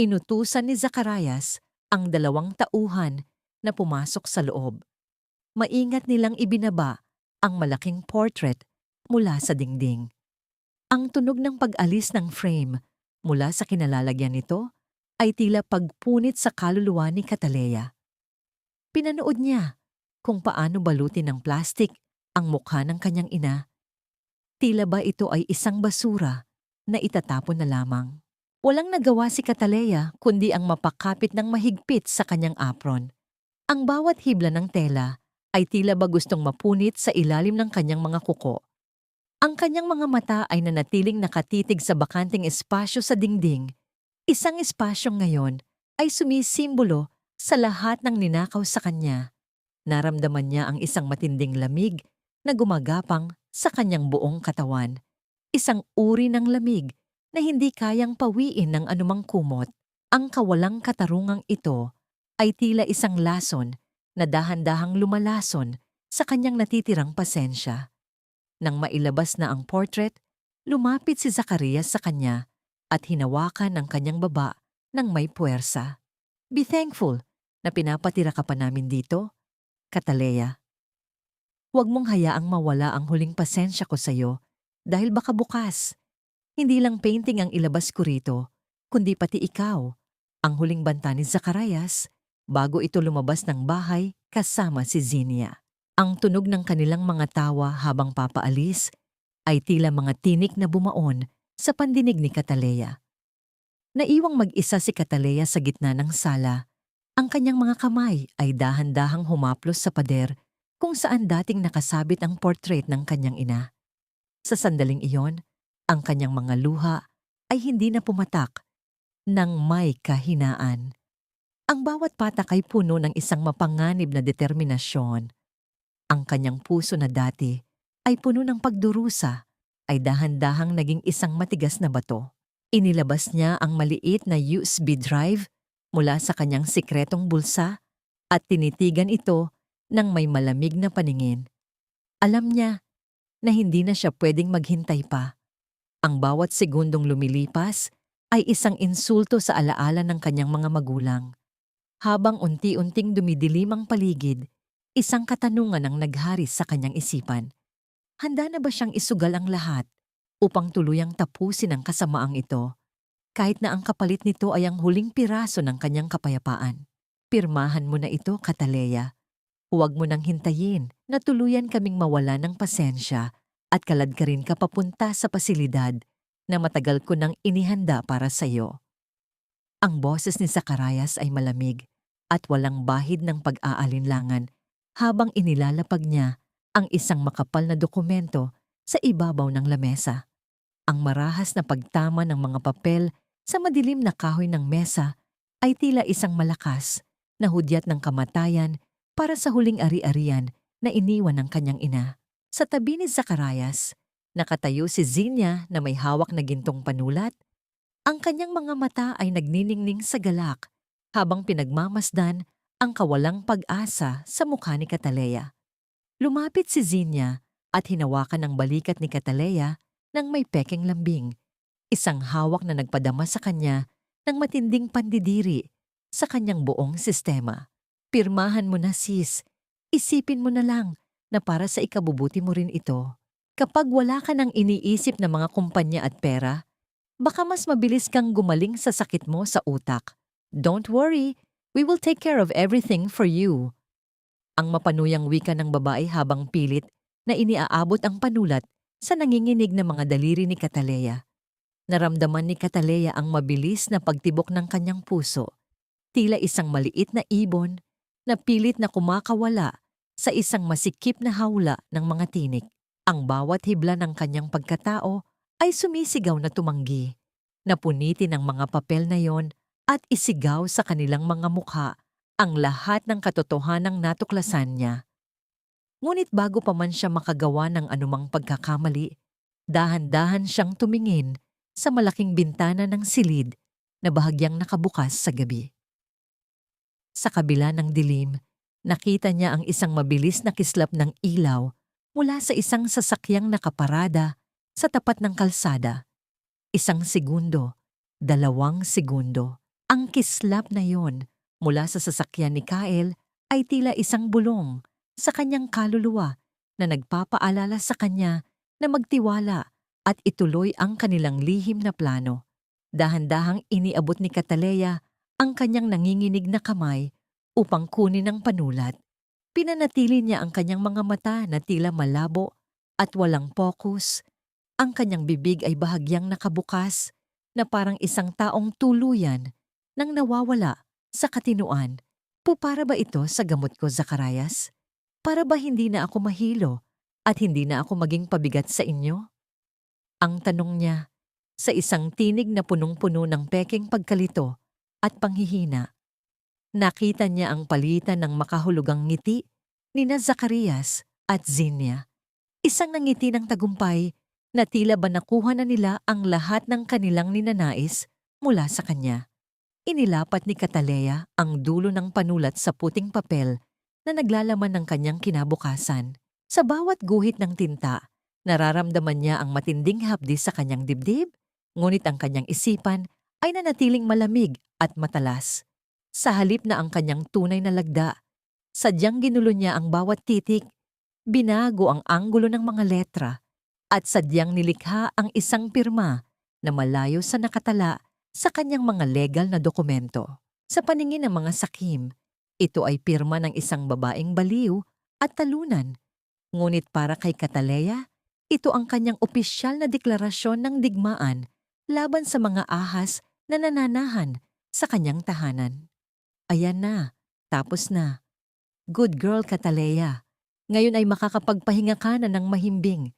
Inutusan ni Zacarias ang 2 tauhan na pumasok sa loob. Maingat nilang ibinaba ang malaking portrait mula sa dingding. Ang tunog ng pag-alis ng frame mula sa kinalalagyan nito ay tila pagpunit sa kaluluwa ni Cataleya. Pinanood niya kung paano balutin ng plastik ang mukha ng kanyang ina. Tila ba ito ay isang basura na itatapon na lamang? Walang nagawa si Cataleya kundi ang mapakapit ng mahigpit sa kanyang apron. Ang bawat hibla ng tela ay tila ba gustong mapunit sa ilalim ng kanyang mga kuko. Ang kanyang mga mata ay nanatiling nakatitig sa bakanting espasyo sa dingding. Isang espasyong ngayon ay sumisimbolo sa lahat ng ninakaw sa kanya. Naramdaman niya ang isang matinding lamig na gumagapang sa kanyang buong katawan. Isang uri ng lamig na hindi kayang pawiin ng anumang kumot. Ang kawalang katarungang ito ay tila isang lason na dahan-dahang lumalason sa kanyang natitirang pasensya. Nang mailabas na ang portrait, lumapit si Zacarias sa kanya at hinawakan ang kanyang baba ng may puwersa. Be thankful na pinapatira ka pa namin dito, Cataleya. Huwag mong hayaang mawala ang huling pasensya ko sa'yo dahil baka bukas. Hindi lang painting ang ilabas ko rito, kundi pati ikaw, ang huling banta ni Zacarias bago ito lumabas ng bahay kasama si Zinia. Ang tunog ng kanilang mga tawa habang papaalis ay tila mga tinik na bumaon sa pandinig ni Cataleya. Naiwang mag-isa si Cataleya sa gitna ng sala. Ang kanyang mga kamay ay dahan-dahang humaplos sa pader kung saan dating nakasabit ang portrait ng kanyang ina. Sa sandaling iyon, ang kanyang mga luha ay hindi na pumatak ng may kahinaan. Ang bawat patak ay puno ng isang mapanganib na determinasyon. Ang kanyang puso na dati ay puno ng pagdurusa ay dahan-dahang naging isang matigas na bato. Inilabas niya ang maliit na USB drive mula sa kanyang sikretong bulsa at tinitigan ito ng may malamig na paningin. Alam niya na hindi na siya pwedeng maghintay pa. Ang bawat segundong lumilipas ay isang insulto sa alaala ng kanyang mga magulang. Habang unti-unting dumidilim ang paligid, isang katanungan ang nagharis sa kanyang isipan. Handa na ba siyang isugal ang lahat upang tuluyang tapusin ang kasamaang ito, kahit na ang kapalit nito ay ang huling piraso ng kanyang kapayapaan? Pirmahan mo na ito, Cataleya. Huwag mo nang hintayin na tuluyan kaming mawala ng pasensya at kaladkarin ka papunta sa pasilidad na matagal ko nang inihanda para sa iyo. Ang boses ni Zacarias ay malamig at walang bahid ng pag-aalinlangan habang inilalapag niya ang isang makapal na dokumento sa ibabaw ng lamesa. Ang marahas na pagtama ng mga papel sa madilim na kahoy ng mesa ay tila isang malakas na hudyat ng kamatayan para sa huling ari-arian na iniwan ng kanyang ina. Sa tabi ni Zacarias, nakatayo si Zinia na may hawak na gintong panulat. Ang kanyang mga mata ay nagniningning sa galak habang pinagmamasdan ang kawalang pag-asa sa mukha ni Cataleya. Lumapit si Zinia at hinawakan ang balikat ni Cataleya ng may pekeng lambing, isang hawak na nagpadama sa kanya ng matinding pandidiri sa kanyang buong sistema. Pirmahan mo na, sis. Isipin mo na lang na para sa ikabubuti mo rin ito. Kapag wala ka nang iniisip na mga kumpanya at pera, baka mas mabilis kang gumaling sa sakit mo sa utak. Don't worry, we will take care of everything for you. Ang mapanuyang wika ng babae habang pilit na iniaabot ang panulat sa nanginginig na mga daliri ni Cataleya. Naramdaman ni Cataleya ang mabilis na pagtibok ng kanyang puso, tila isang maliit na ibon na pilit na kumakawala sa isang masikip na hawla ng mga tinik. Ang bawat hibla ng kanyang pagkatao ay sumisigaw na tumanggi, napunitin ang mga papel na yon at isigaw sa kanilang mga mukha ang lahat ng katotohanang natuklasan niya. Ngunit bago pa man siya makagawa ng anumang pagkakamali, dahan-dahan siyang tumingin sa malaking bintana ng silid na bahagyang nakabukas sa gabi. Sa kabila ng dilim, nakita niya ang isang mabilis na kislap ng ilaw mula sa isang sasakyang nakaparada sa tapat ng kalsada. 1 segundo, 2 segundo. Ang kislap na yon mula sa sasakyan ni Kyle ay tila isang bulong sa kanyang kaluluwa na nagpapaalala sa kanya na magtiwala at ituloy ang kanilang lihim na plano. Dahan-dahang iniabot ni Cataleya ang kanyang nanginginig na kamay upang kunin ang panulat. Pinanatili niya ang kanyang mga mata na tila malabo at walang focus. Ang kanyang bibig ay bahagyang nakabukas na parang isang taong tuluyan nang nawawala sa katinuan. Para ba ito sa gamot ko, Zacarias? Para ba hindi na ako mahilo at hindi na ako maging pabigat sa inyo? Ang tanong niya sa isang tinig na punong-puno ng peking pagkalito at panghihina. Nakita niya ang palitan ng makahulugang ngiti ni Zacarias at Zinia. Isang nangiti ng tagumpay na tila ba nakuha na nila ang lahat ng kanilang ninanais mula sa kanya. Inilapat ni Cataleya ang dulo ng panulat sa puting papel na naglalaman ng kanyang kinabukasan. Sa bawat guhit ng tinta, nararamdaman niya ang matinding hapdi sa kanyang dibdib, ngunit ang kanyang isipan ay nanatiling malamig at matalas. Sa halip na ang kanyang tunay na lagda, sadyang ginulo niya ang bawat titik, binago ang anggulo ng mga letra, at sadyang nilikha ang isang pirma na malayo sa nakatala sa kanyang mga legal na dokumento. Sa paningin ng mga sakim, ito ay pirma ng isang babaeng baliw at talunan. Ngunit para kay Cataleya, ito ang kanyang opisyal na deklarasyon ng digmaan laban sa mga ahas na nananahan sa kanyang tahanan. Ayan na, tapos na. Good girl, Cataleya. Ngayon ay makakapagpahinga ka na ng mahimbing.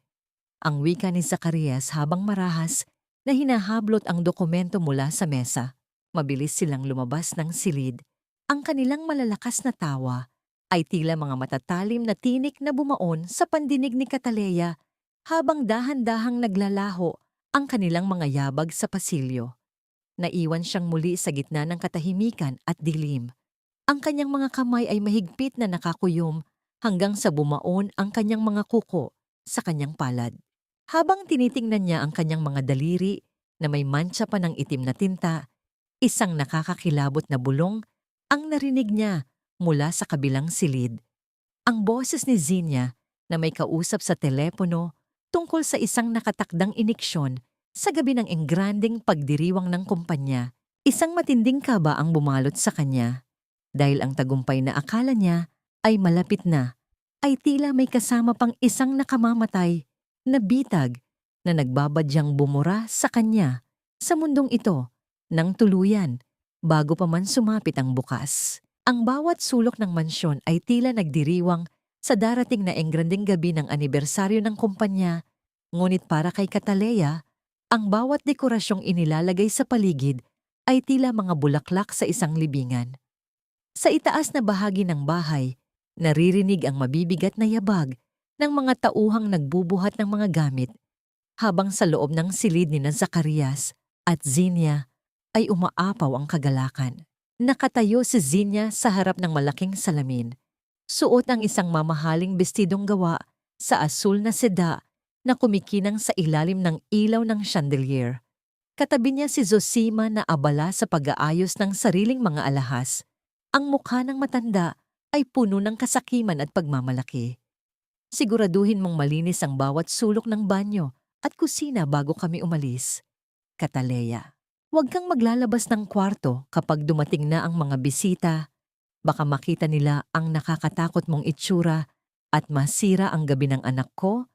Ang wika ni Zacarias habang marahas na hinahablot ang dokumento mula sa mesa. Mabilis silang lumabas ng silid. Ang kanilang malalakas na tawa ay tila mga matatalim na tinik na bumaon sa pandinig ni Cataleya habang dahan-dahang naglalaho ang kanilang mga yabag sa pasilyo. Naiwan siyang muli sa gitna ng katahimikan at dilim. Ang kanyang mga kamay ay mahigpit na nakakuyom hanggang sa bumaon ang kanyang mga kuko sa kanyang palad. Habang tinitingnan niya ang kanyang mga daliri na may mantsa pa ng itim na tinta, isang nakakakilabot na bulong ang narinig niya mula sa kabilang silid. Ang boses ni Zinia na may kausap sa telepono tungkol sa isang nakatakdang iniksyon sa gabi ng engranding pagdiriwang ng kumpanya. Isang matinding kaba ang bumalot sa kanya dahil ang tagumpay na akala niya ay malapit na ay tila may kasama pang isang nakamamatay na bitag na nagbabadyang bumura sa kanya sa mundong ito ng tuluyan bago pa man sumapit ang bukas. Ang bawat sulok ng mansyon ay tila nagdiriwang sa darating na engranding gabi ng anibersaryo ng kumpanya, ngunit para kay Cataleya, ang bawat dekorasyong inilalagay sa paligid ay tila mga bulaklak sa isang libingan. Sa itaas na bahagi ng bahay, naririnig ang mabibigat na yabag ng mga tauhang nagbubuhat ng mga gamit, habang sa loob ng silid ni Zacarias at Zinia ay umaapaw ang kagalakan. Nakatayo si Zinia sa harap ng malaking salamin. Suot ang isang mamahaling bestidong gawa sa asul na seda na kumikinang sa ilalim ng ilaw ng chandelier. Katabi niya si Zosima na abala sa pag-aayos ng sariling mga alahas. Ang mukha ng matanda ay puno ng kasakiman at pagmamalaki. Siguraduhin mong malinis ang bawat sulok ng banyo at kusina bago kami umalis. Cataleya, huwag kang maglalabas ng kwarto kapag dumating na ang mga bisita. Baka makita nila ang nakakatakot mong itsura at masira ang gabi ng anak ko.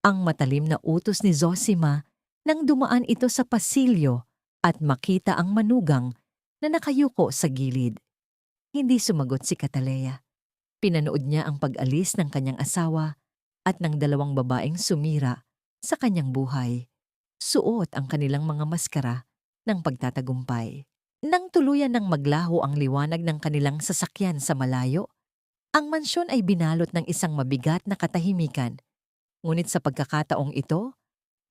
Ang matalim na utos ni Zosima nang dumaan ito sa pasilyo at makita ang manugang na nakayuko sa gilid. Hindi sumagot si Cataleya. Pinanood niya ang pag-alis ng kanyang asawa at ng dalawang babaeng sumira sa kanyang buhay. Suot ang kanilang mga maskara ng pagtatagumpay. Nang tuluyan ng maglaho ang liwanag ng kanilang sasakyan sa malayo, ang mansyon ay binalot ng isang mabigat na katahimikan. Ngunit sa pagkakataong ito,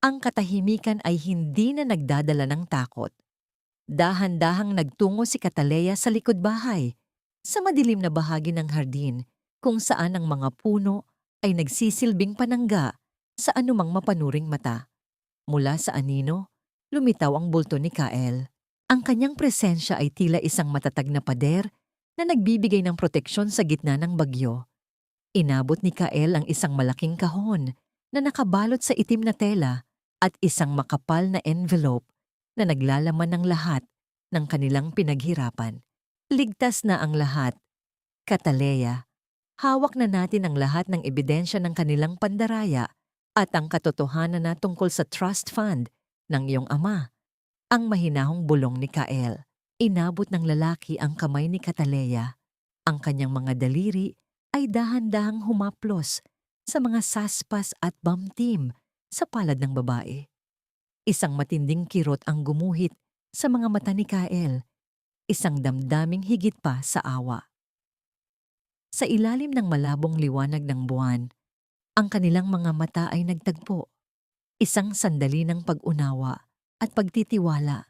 ang katahimikan ay hindi na nagdadala ng takot. Dahan-dahang nagtungo si Cataleya sa likod bahay, sa madilim na bahagi ng hardin kung saan ang mga puno ay nagsisilbing panangga sa anumang mapanuring mata. Mula sa anino, lumitaw ang bulto ni Kael. Ang kanyang presensya ay tila isang matatag na pader na nagbibigay ng proteksyon sa gitna ng bagyo. Inabot ni Kael ang isang malaking kahon na nakabalot sa itim na tela at isang makapal na envelope na naglalaman ng lahat ng kanilang pinaghirapan. Ligtas na ang lahat. Cataleya, hawak na natin ang lahat ng ebidensya ng kanilang pandaraya at ang katotohanan na tungkol sa trust fund ng iyong ama. Ang mahinahong bulong ni Kael. Inabot ng lalaki ang kamay ni Cataleya. Ang kanyang mga daliri ay dahan-dahang humaplos sa mga saspas at bamtim sa palad ng babae. Isang matinding kirot ang gumuhit sa mga mata ni Kael. Isang damdaming higit pa sa awa. Sa ilalim ng malabong liwanag ng buwan, ang kanilang mga mata ay nagtagpo. Isang sandali ng pag-unawa at pagtitiwala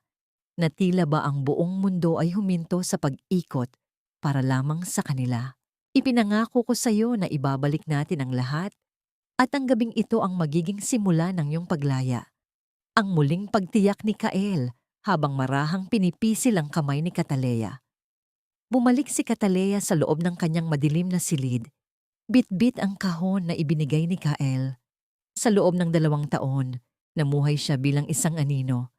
na tila ba ang buong mundo ay huminto sa pag-ikot para lamang sa kanila. Ipinangako ko sa iyo na ibabalik natin ang lahat at ang gabing ito ang magiging simula ng iyong paglaya. Ang muling pagtiyak ni Kael habang marahang pinipisil ang kamay ni Cataleya. Bumalik si Cataleya sa loob ng kanyang madilim na silid. Bit-bit ang kahon na ibinigay ni Kael. Sa loob ng 2 taon, namuhay siya bilang isang anino.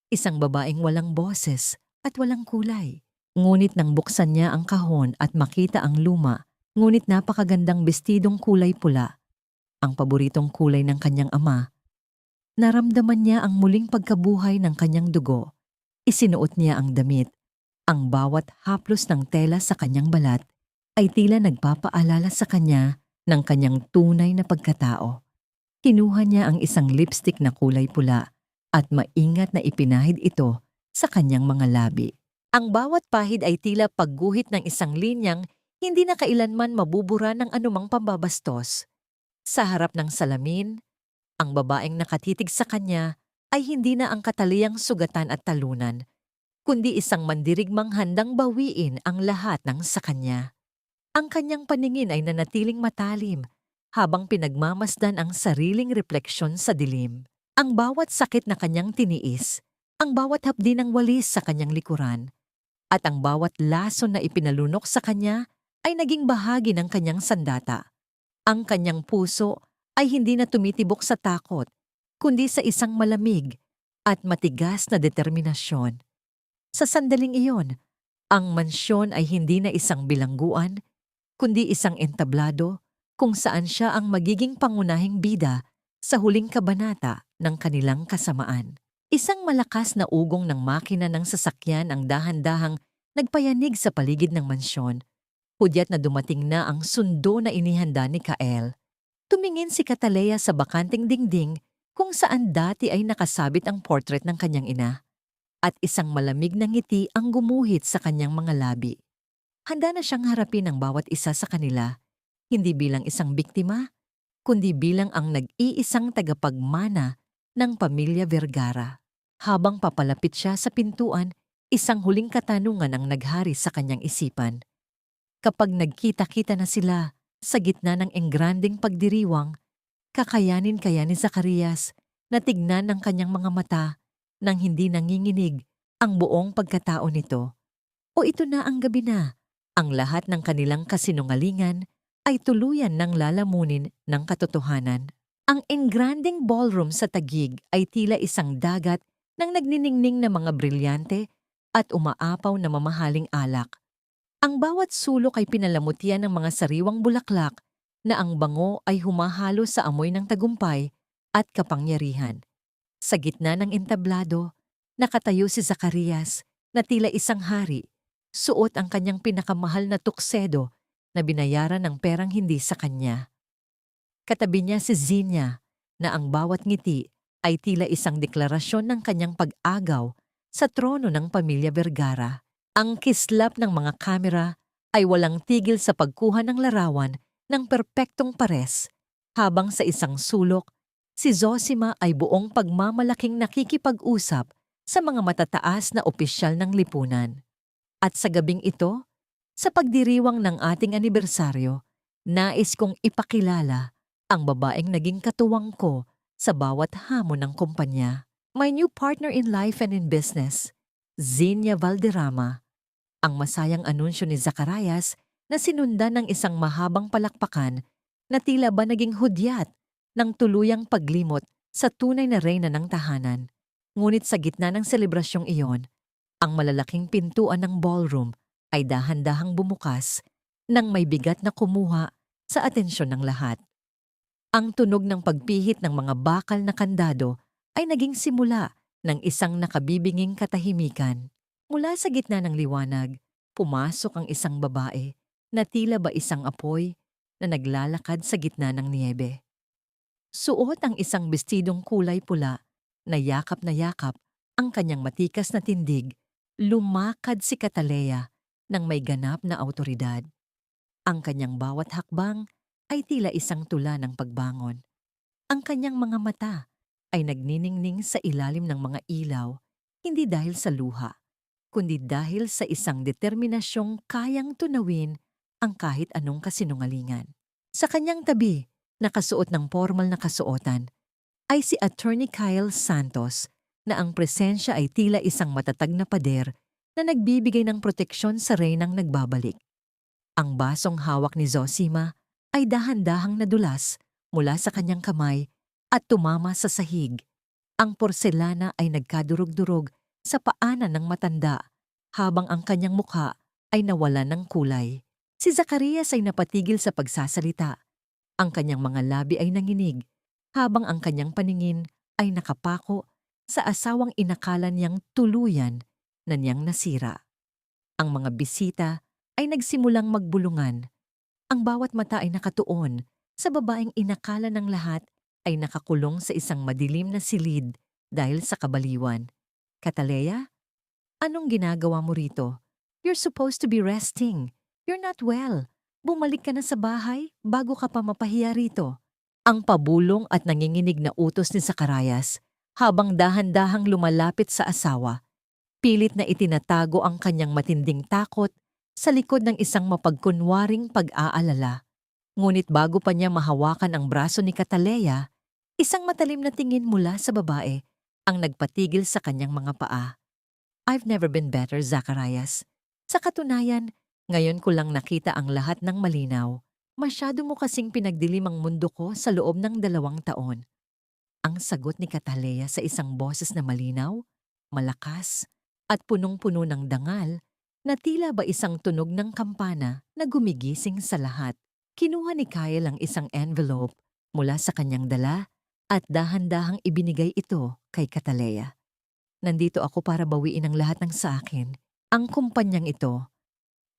Isang babaeng walang boses at walang kulay. Ngunit nang buksan niya ang kahon at makita ang luma, ngunit napakagandang bestidong kulay pula, ang paboritong kulay ng kanyang ama, naramdaman niya ang muling pagkabuhay ng kanyang dugo. Isinuot niya ang damit. Ang bawat haplos ng tela sa kanyang balat ay tila nagpapaalala sa kanya ng kanyang tunay na pagkatao. Kinuha niya ang isang lipstick na kulay pula at maingat na ipinahid ito sa kanyang mga labi. Ang bawat pahid ay tila pagguhit ng isang linyang hindi na kailanman mabubura ng anumang pambabastos. Sa harap ng salamin, ang babaeng nakatitig sa kanya ay hindi na ang kataliyang sugatan at talunan, kundi isang mandirigmang handang bawiin ang lahat ng sa kanya. Ang kanyang paningin ay nanatiling matalim habang pinagmamasdan ang sariling refleksyon sa dilim. Ang bawat sakit na kanyang tiniis, ang bawat hapdi ng walis sa kanyang likuran, at ang bawat lason na ipinalunok sa kanya ay naging bahagi ng kanyang sandata. Ang kanyang puso ay hindi na tumitibok sa takot, kundi sa isang malamig at matigas na determinasyon. Sa sandaling iyon, ang mansyon ay hindi na isang bilangguan, kundi isang entablado kung saan siya ang magiging pangunahing bida sa huling kabanata ng kanilang kasamaan. Isang malakas na ugong ng makina ng sasakyan ang dahan-dahang nagpayanig sa paligid ng mansyon. Hudyat na dumating na ang sundo na inihanda ni Kael. Tumingin si Catalea sa bakanting dingding kung saan dati ay nakasabit ang portrait ng kanyang ina. At isang malamig na ngiti ang gumuhit sa kanyang mga labi. Handa na siyang harapin ang bawat isa sa kanila, hindi bilang isang biktima, kundi bilang ang nag-iisang tagapagmana ng pamilya Vergara. Habang papalapit siya sa pintuan, isang huling katanungan ang naghari sa kanyang isipan. Kapag nagkita-kita na sila sa gitna ng engranding pagdiriwang, kakayanin kaya ni Zacarias na tignan ng kanyang mga mata nang hindi nanginginig ang buong pagkatao nito? O ito na ang gabi na, ang lahat ng kanilang kasinungalingan ay tuluyan ng lalamunin ng katotohanan. Ang engranding ballroom sa Taguig ay tila isang dagat ng nagniningning na mga brilyante at umaapaw na mamahaling alak. Ang bawat sulok ay pinalamutian ng mga sariwang bulaklak na ang bango ay humahalo sa amoy ng tagumpay at kapangyarihan. Sa gitna ng entablado, nakatayo si Zacarias na tila isang hari, suot ang kanyang pinakamahal na tuksedo na binayaran ng perang hindi sa kanya. Katabi niya si Zinia na ang bawat ngiti ay tila isang deklarasyon ng kanyang pag-agaw sa trono ng pamilya Vergara. Ang kislap ng mga kamera ay walang tigil sa pagkuha ng larawan ng perpektong pares, habang sa isang sulok, si Zosima ay buong pagmamalaking nakikipag-usap sa mga matataas na opisyal ng lipunan. At sa gabing ito, sa pagdiriwang ng ating anibersaryo, nais kong ipakilala ang babaeng naging katuwang ko sa bawat hamon ng kumpanya. My new partner in life and in business, Zinia Valderrama. Ang masayang anunsyo ni Zacarias na sinundan ng isang mahabang palakpakan na tila ba naging hudyat ng tuluyang paglimot sa tunay na reyna ng tahanan. Ngunit sa gitna ng selebrasyong iyon, ang malalaking pintuan ng ballroom ay dahan-dahang bumukas nang may bigat na kumuha sa atensyon ng lahat. Ang tunog ng pagpihit ng mga bakal na kandado ay naging simula ng isang nakabibinging katahimikan. Mula sa gitna ng liwanag, pumasok ang isang babae na tila ba isang apoy na naglalakad sa gitna ng niyebe. Suot ang isang bestidong kulay pula na yakap ang kanyang matikas na tindig. Lumakad si Catalea ng may ganap na awtoridad. Ang kanyang bawat hakbang ay tila isang tula ng pagbangon. Ang kanyang mga mata ay nagniningning sa ilalim ng mga ilaw, hindi dahil sa luha, kundi dahil sa isang determinasyong kayang tunawin ang kahit anong kasinungalingan. Sa kanyang tabi, nakasuot ng formal na kasuotan, ay si Attorney Kyle Santos na ang presensya ay tila isang matatag na pader na nagbibigay ng proteksyon sa reynang nagbabalik. Ang basong hawak ni Zosima ay dahan-dahang nadulas mula sa kanyang kamay at tumama sa sahig. Ang porselana ay nagkadurog-durog sa paanan ng matanda habang ang kanyang mukha ay nawalan ng kulay. Si Zacarias ay napatigil sa pagsasalita. Ang kanyang mga labi ay nanginig habang ang kanyang paningin ay nakapako sa asawang inakala niyang tuluyan na niyang nasira. Ang mga bisita ay nagsimulang magbulungan. Ang bawat mata ay nakatuon sa babaeng inakala ng lahat ay nakakulong sa isang madilim na silid dahil sa kabaliwan. Cataleya, anong ginagawa mo rito? You're supposed to be resting. You're not well. Bumalik ka na sa bahay bago ka pa mapahiya rito. Ang pabulong at nanginginig na utos ni Zacarias habang dahan-dahang lumalapit sa asawa. Pilit na itinatago ang kanyang matinding takot sa likod ng isang mapagkunwaring pag-aalala. Ngunit bago pa niya mahawakan ang braso ni Cataleya, isang matalim na tingin mula sa babae ang nagpatigil sa kanyang mga paa. I've never been better, Zacarias. Sa katunayan, ngayon ko lang nakita ang lahat ng malinaw. Masyado mo kasing pinagdilim ang mundo ko sa loob ng 2 taon. Ang sagot ni Cataleya sa isang boses na malinaw, malakas, at punong-puno ng dangal na tila ba isang tunog ng kampana na gumigising sa lahat. Kinuha ni Kyle ang isang envelope mula sa kanyang dala at dahan-dahang ibinigay ito kay Cataleya. Nandito ako para bawiin ang lahat ng sa akin, ang kumpanyang ito,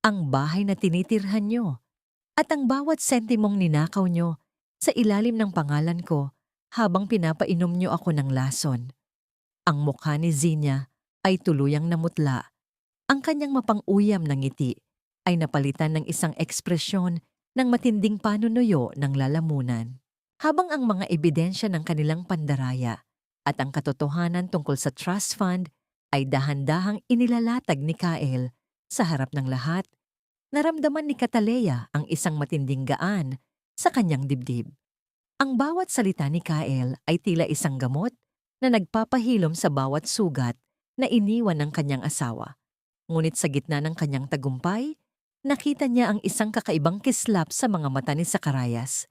ang bahay na tinitirhan nyo, at ang bawat sentimong ninakaw nyo sa ilalim ng pangalan ko habang pinapainom nyo ako ng lason. Ang mukha ni Zina ay tuluyang namutla. Ang kanyang mapang-uyam na ngiti ay napalitan ng isang ekspresyon ng matinding panunuyo ng lalamunan. Habang ang mga ebidensya ng kanilang pandaraya at ang katotohanan tungkol sa trust fund ay dahan-dahang inilalatag ni Kyle sa harap ng lahat, naramdaman ni Cataleya ang isang matinding gaan sa kanyang dibdib. Ang bawat salita ni Kyle ay tila isang gamot na nagpapahilom sa bawat sugat na iniwan ng kanyang asawa. Ngunit sa gitna ng kanyang tagumpay, nakita niya ang isang kakaibang kislap sa mga mata ni Zacarias.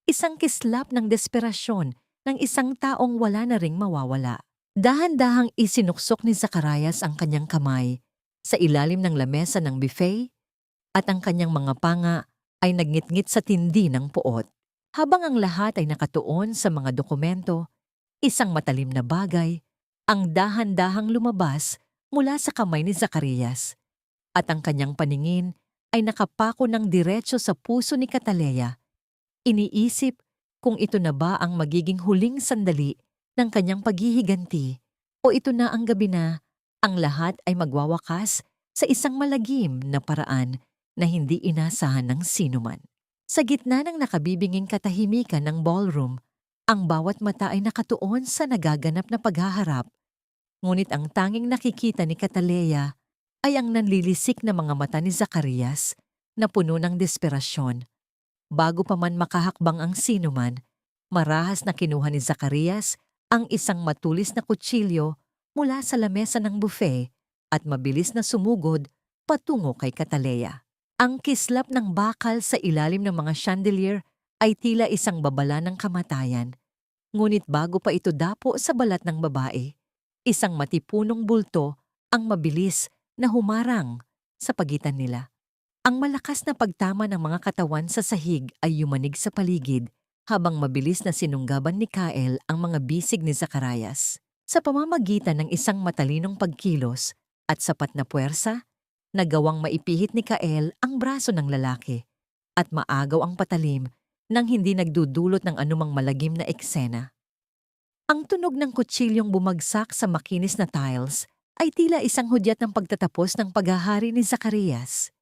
Isang kislap ng desperasyon ng isang taong wala na ring mawawala. Dahan-dahang isinuksok ni Zacarias ang kanyang kamay sa ilalim ng lamesa ng buffet at ang kanyang mga panga ay nagngit-ngit sa tindi ng puot. Habang ang lahat ay nakatuon sa mga dokumento, isang matalim na bagay ang dahan-dahang lumabas mula sa kamay ni Zacarias at ang kanyang paningin ay nakapako ng diretso sa puso ni Cataleya. Iniisip kung ito na ba ang magiging huling sandali ng kanyang paghihiganti o ito na ang gabi na ang lahat ay magwawakas sa isang malagim na paraan na hindi inasahan ng sinuman. Sa gitna ng nakabibinging katahimikan ng ballroom, ang bawat mata ay nakatuon sa nagaganap na paghaharap. Ngunit ang tanging nakikita ni Cataleya ay ang nanlilisik na mga mata ni Zacarias na puno ng desperasyon. Bago pa man makahakbang ang sinuman, marahas na kinuha ni Zacarias ang isang matulis na kutsilyo mula sa lamesa ng buffet at mabilis na sumugod patungo kay Cataleya. Ang kislap ng bakal sa ilalim ng mga chandelier ay tila isang babala ng kamatayan. Ngunit bago pa ito dapo sa balat ng babae, isang matipunong bulto ang mabilis na humarang sa pagitan nila. Ang malakas na pagtama ng mga katawan sa sahig ay yumanig sa paligid habang mabilis na sinunggaban ni Kyle ang mga bisig ni Zacarias. Sa pamamagitan ng isang matalinong pagkilos at sapat na puwersa, nagawang maipihit ni Kyle ang braso ng lalaki at maagaw ang patalim nang hindi nagdudulot ng anumang malagim na eksena. Ang tunog ng kutsilyong bumagsak sa makinis na tiles ay tila isang hudyat ng pagtatapos ng paghahari ni Zacarias.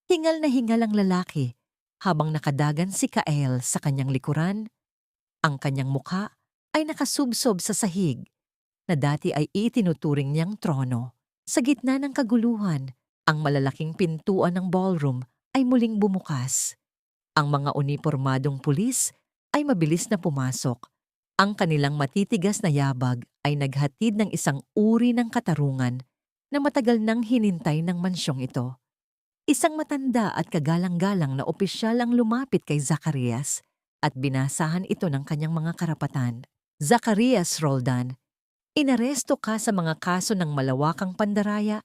Hingal na hingal ang lalaki habang nakadagan si Kyle sa kanyang likuran. Ang kanyang mukha ay nakasubsob sa sahig na dati ay itinuturing niyang trono. Sa gitna ng kaguluhan, ang malalaking pintuan ng ballroom ay muling bumukas. Ang mga unipormadong pulis ay mabilis na pumasok. Ang kanilang matitigas na yabag ay naghatid ng isang uri ng katarungan na matagal nang hinintay ng mansyong ito. Isang matanda at kagalang-galang na opisyal ang lumapit kay Zacarias at binasahan ito ng kanyang mga karapatan. Zacarias Roldan, inaresto ka sa mga kaso ng malawakang pandaraya,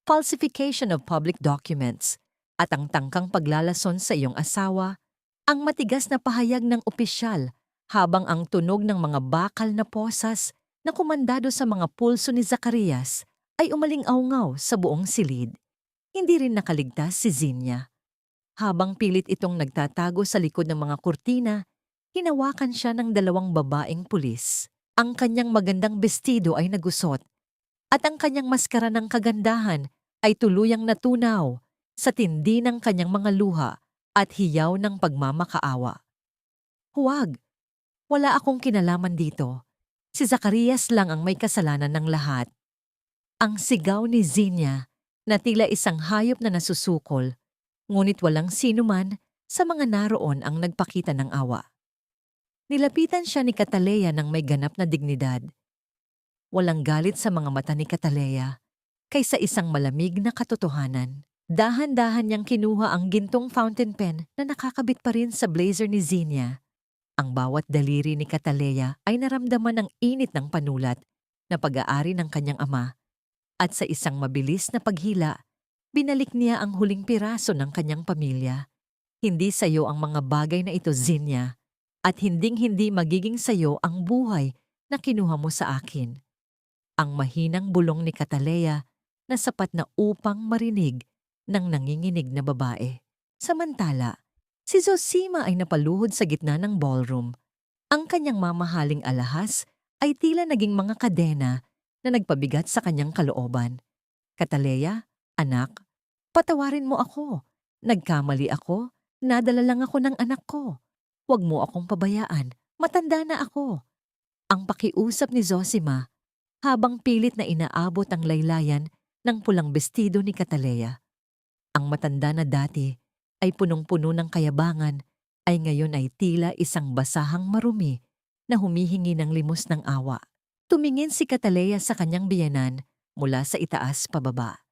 falsification of public documents, at ang tangkang paglalason sa iyong asawa. Ang matigas na pahayag ng opisyal habang ang tunog ng mga bakal na posas na kumandado sa mga pulso ni Zacarias ay umaling-awngaw sa buong silid. Hindi rin nakaligtas si Zinya. Habang pilit itong nagtatago sa likod ng mga kurtina, hinawakan siya ng dalawang babaeng pulis. Ang kanyang magandang bestido ay nagusot at ang kanyang maskara ng kagandahan ay tuluyang natunaw sa tindi ng kanyang mga luha at hiyaw ng pagmamakaawa. Huwag! Wala akong kinalaman dito. Si Zacarias lang ang may kasalanan ng lahat. Ang sigaw ni Zinya na tila isang hayop na nasusukol, ngunit walang sino man sa mga naroon ang nagpakita ng awa. Nilapitan siya ni Cataleya ng may ganap na dignidad. Walang galit sa mga mata ni Cataleya kaysa isang malamig na katotohanan. Dahan-dahan niyang kinuha ang gintong fountain pen na nakakabit pa rin sa blazer ni Zinya. Ang bawat daliri ni Cataleya ay naramdaman ng init ng panulat na pag-aari ng kanyang ama at sa isang mabilis na paghila, binalik niya ang huling piraso ng kanyang pamilya. Hindi sayo ang mga bagay na ito, Zinya, at hinding-hindi magiging sayo ang buhay na kinuha mo sa akin. Ang mahinang bulong ni Cataleya na sapat na upang marinig ng nanginginig na babae. Samantala, si Zosima ay napaluhod sa gitna ng ballroom. Ang kanyang mamahaling alahas ay tila naging mga kadena na nagpabigat sa kanyang kalooban. Cataleya, anak, patawarin mo ako. Nagkamali ako, nadala lang ako ng anak ko. Huwag mo akong pabayaan, matanda na ako. Ang pakiusap ni Zosima habang pilit na inaabot ang laylayan ng pulang bestido ni Cataleya. Ang matanda na dati ay punong-puno ng kayabangan ay ngayon ay tila isang basahang marumi na humihingi ng limos ng awa. Tumingin si Cataleya sa kanyang biyenan mula sa itaas pababa.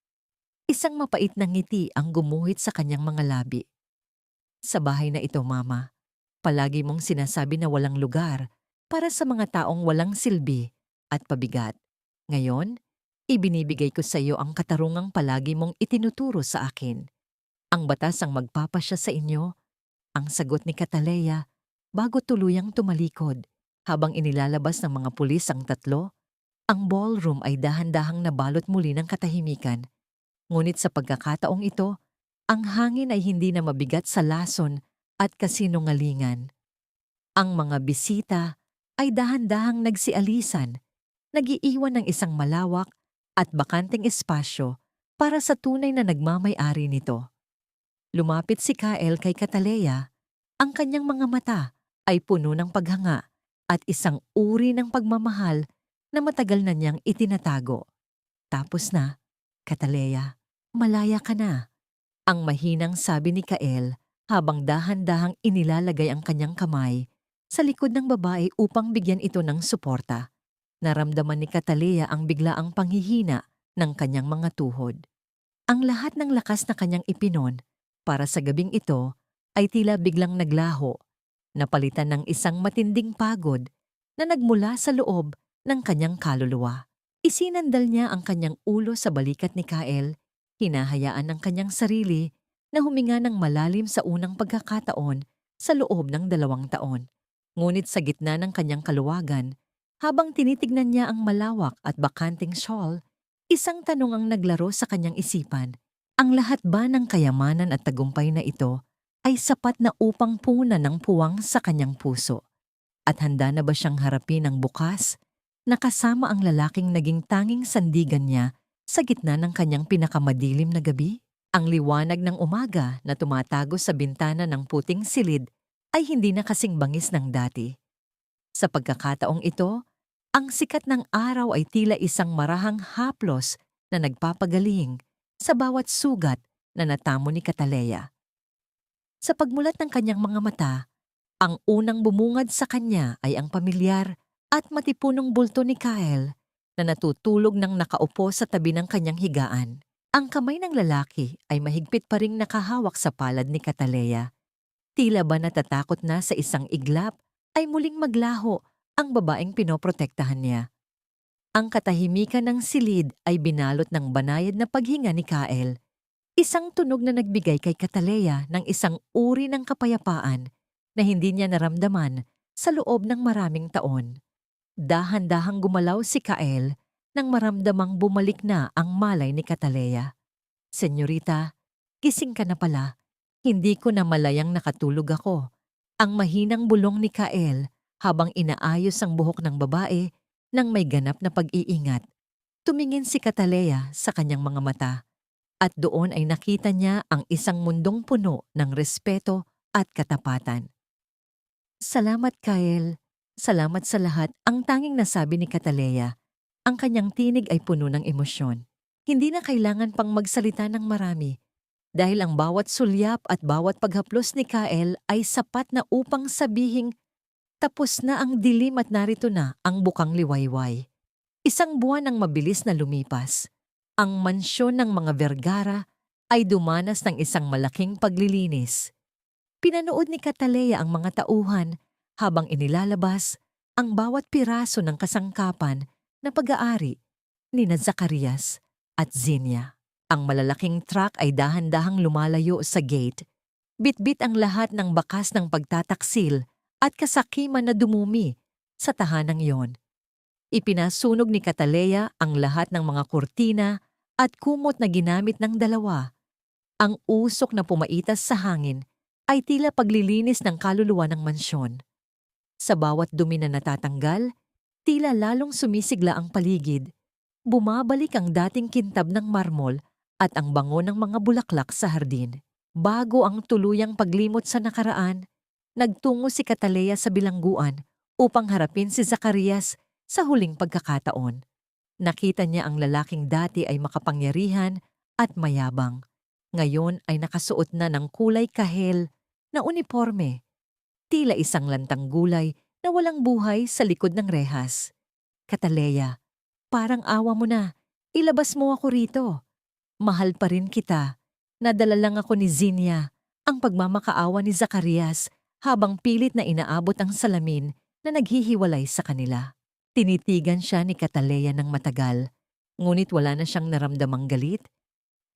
Isang mapait na ngiti ang gumuhit sa kanyang mga labi. Sa bahay na ito, Mama, palagi mong sinasabi na walang lugar para sa mga taong walang silbi at pabigat. Ngayon, ibinibigay ko sa iyo ang katarungang palagi mong itinuturo sa akin. Ang batas ang magpapasya sa inyo, ang sagot ni Cataleya bago tuluyang tumalikod. Habang inilalabas ng mga pulis ang tatlo, ang ballroom ay dahan-dahang nabalot muli ng katahimikan. Ngunit sa pagkakataong ito, ang hangin ay hindi na mabigat sa lason at kasinungalingan. Ang mga bisita ay dahan-dahang nagsialisan, nag-iiwan ng isang malawak at bakanteng espasyo para sa tunay na nagmamay-ari nito. Lumapit si Kael kay Cataleya. Ang kanyang mga mata ay puno ng paghanga at isang uri ng pagmamahal na matagal na niyang itinatago. Tapos na, Cataleya, malaya ka na. Ang mahinang sabi ni Kael habang dahan-dahang inilalagay ang kanyang kamay sa likod ng babae upang bigyan ito ng suporta. Naramdaman ni Cataleya ang biglaang panghihina ng kanyang mga tuhod. Ang lahat ng lakas na kanyang ipinon para sa gabing ito ay tila biglang naglaho, napalitan ng isang matinding pagod na nagmula sa loob ng kanyang kaluluwa. Isinandal niya ang kanyang ulo sa balikat ni Kael, hinahayaan ng kanyang sarili na huminga ng malalim sa unang pagkakataon sa loob ng 2 taon. Ngunit sa gitna ng kanyang kaluwagan, habang tinitignan niya ang malawak at bakanting shawl, isang tanong ang naglaro sa kanyang isipan. Ang lahat ba ng kayamanan at tagumpay na ito ay sapat na upang punan ng puwang sa kanyang puso? At handa na ba siyang harapin ang bukas na kasama ang lalaking naging tanging sandigan niya sa gitna ng kanyang pinakamadilim na gabi? Ang liwanag ng umaga na tumatago sa bintana ng puting silid ay hindi na kasing bangis ng dati. Sa pagkakataong ito, ang sikat ng araw ay tila isang marahang haplos na nagpapagaling sa bawat sugat na natamo ni Cataleya. Sa pagmulat ng kanyang mga mata, ang unang bumungad sa kanya ay ang pamilyar at matipunong bulto ni Kael na natutulog ng nakaupo sa tabi ng kanyang higaan. Ang kamay ng lalaki ay mahigpit pa ring nakahawak sa palad ni Cataleya. Tila ba natatakot na sa isang iglap ay muling maglaho ang babaeng pinoprotektahan niya. Ang katahimikan ng silid ay binalot ng banayad na paghinga ni Kael. Isang tunog na nagbigay kay Cataleya ng isang uri ng kapayapaan na hindi niya naramdaman sa loob ng maraming taon. Dahan-dahang gumalaw si Kael nang maramdamang bumalik na ang malay ni Cataleya. Senyorita, gising ka na pala. Hindi ko na malayang nakatulog ako. Ang mahinang bulong ni Kael habang inaayos ang buhok ng babae nang may ganap na pag-iingat. Tumingin si Cataleya sa kanyang mga mata at doon ay nakita niya ang isang mundong puno ng respeto at katapatan. Salamat, Kael. Salamat sa lahat, ang tanging nasabi ni Cataleya. Ang kanyang tinig ay puno ng emosyon. Hindi na kailangan pang magsalita ng marami dahil ang bawat sulyap at bawat paghaplos ni Kael ay sapat na upang sabihing tapos na ang dilim at narito na ang bukang liwayway. Isang buwan ang mabilis na lumipas. Ang mansyon ng mga Vergara ay dumanas ng isang malaking paglilinis. Pinanood ni Cataleya ang mga tauhan habang inilalabas ang bawat piraso ng kasangkapan na pag-aari ni Zacarias at Zinia. Ang malalaking truck ay dahan-dahang lumalayo sa gate. Bitbit ang lahat ng bakas ng pagtataksil at kasakiman na dumumi sa tahanang yon. Ipinasunog ni Cataleya ang lahat ng mga kurtina at kumot na ginamit ng dalawa. Ang usok na pumaitas sa hangin ay tila paglilinis ng kaluluwa ng mansyon. Sa bawat dumi na natatanggal, tila lalong sumisigla ang paligid. Bumabalik ang dating kintab ng marmol at ang bango ng mga bulaklak sa hardin. Bago ang tuluyang paglimot sa nakaraan, nagtungo si Cataleya sa bilangguan upang harapin si Zacarias sa huling pagkakataon. Nakita niya ang lalaking dati ay makapangyarihan at mayabang. Ngayon ay nakasuot na ng kulay kahel na uniforme. Tila isang lantang gulay na walang buhay sa likod ng rehas. Cataleya, parang awa mo na. Ilabas mo ako rito. Mahal pa rin kita. Nadala lang ako ni Zinia, ang pagmamakaawa ni Zacarias habang pilit na inaabot ang salamin na naghihiwalay sa kanila. Tinitigan siya ni Cataleya ng matagal, ngunit wala na siyang naramdamang galit.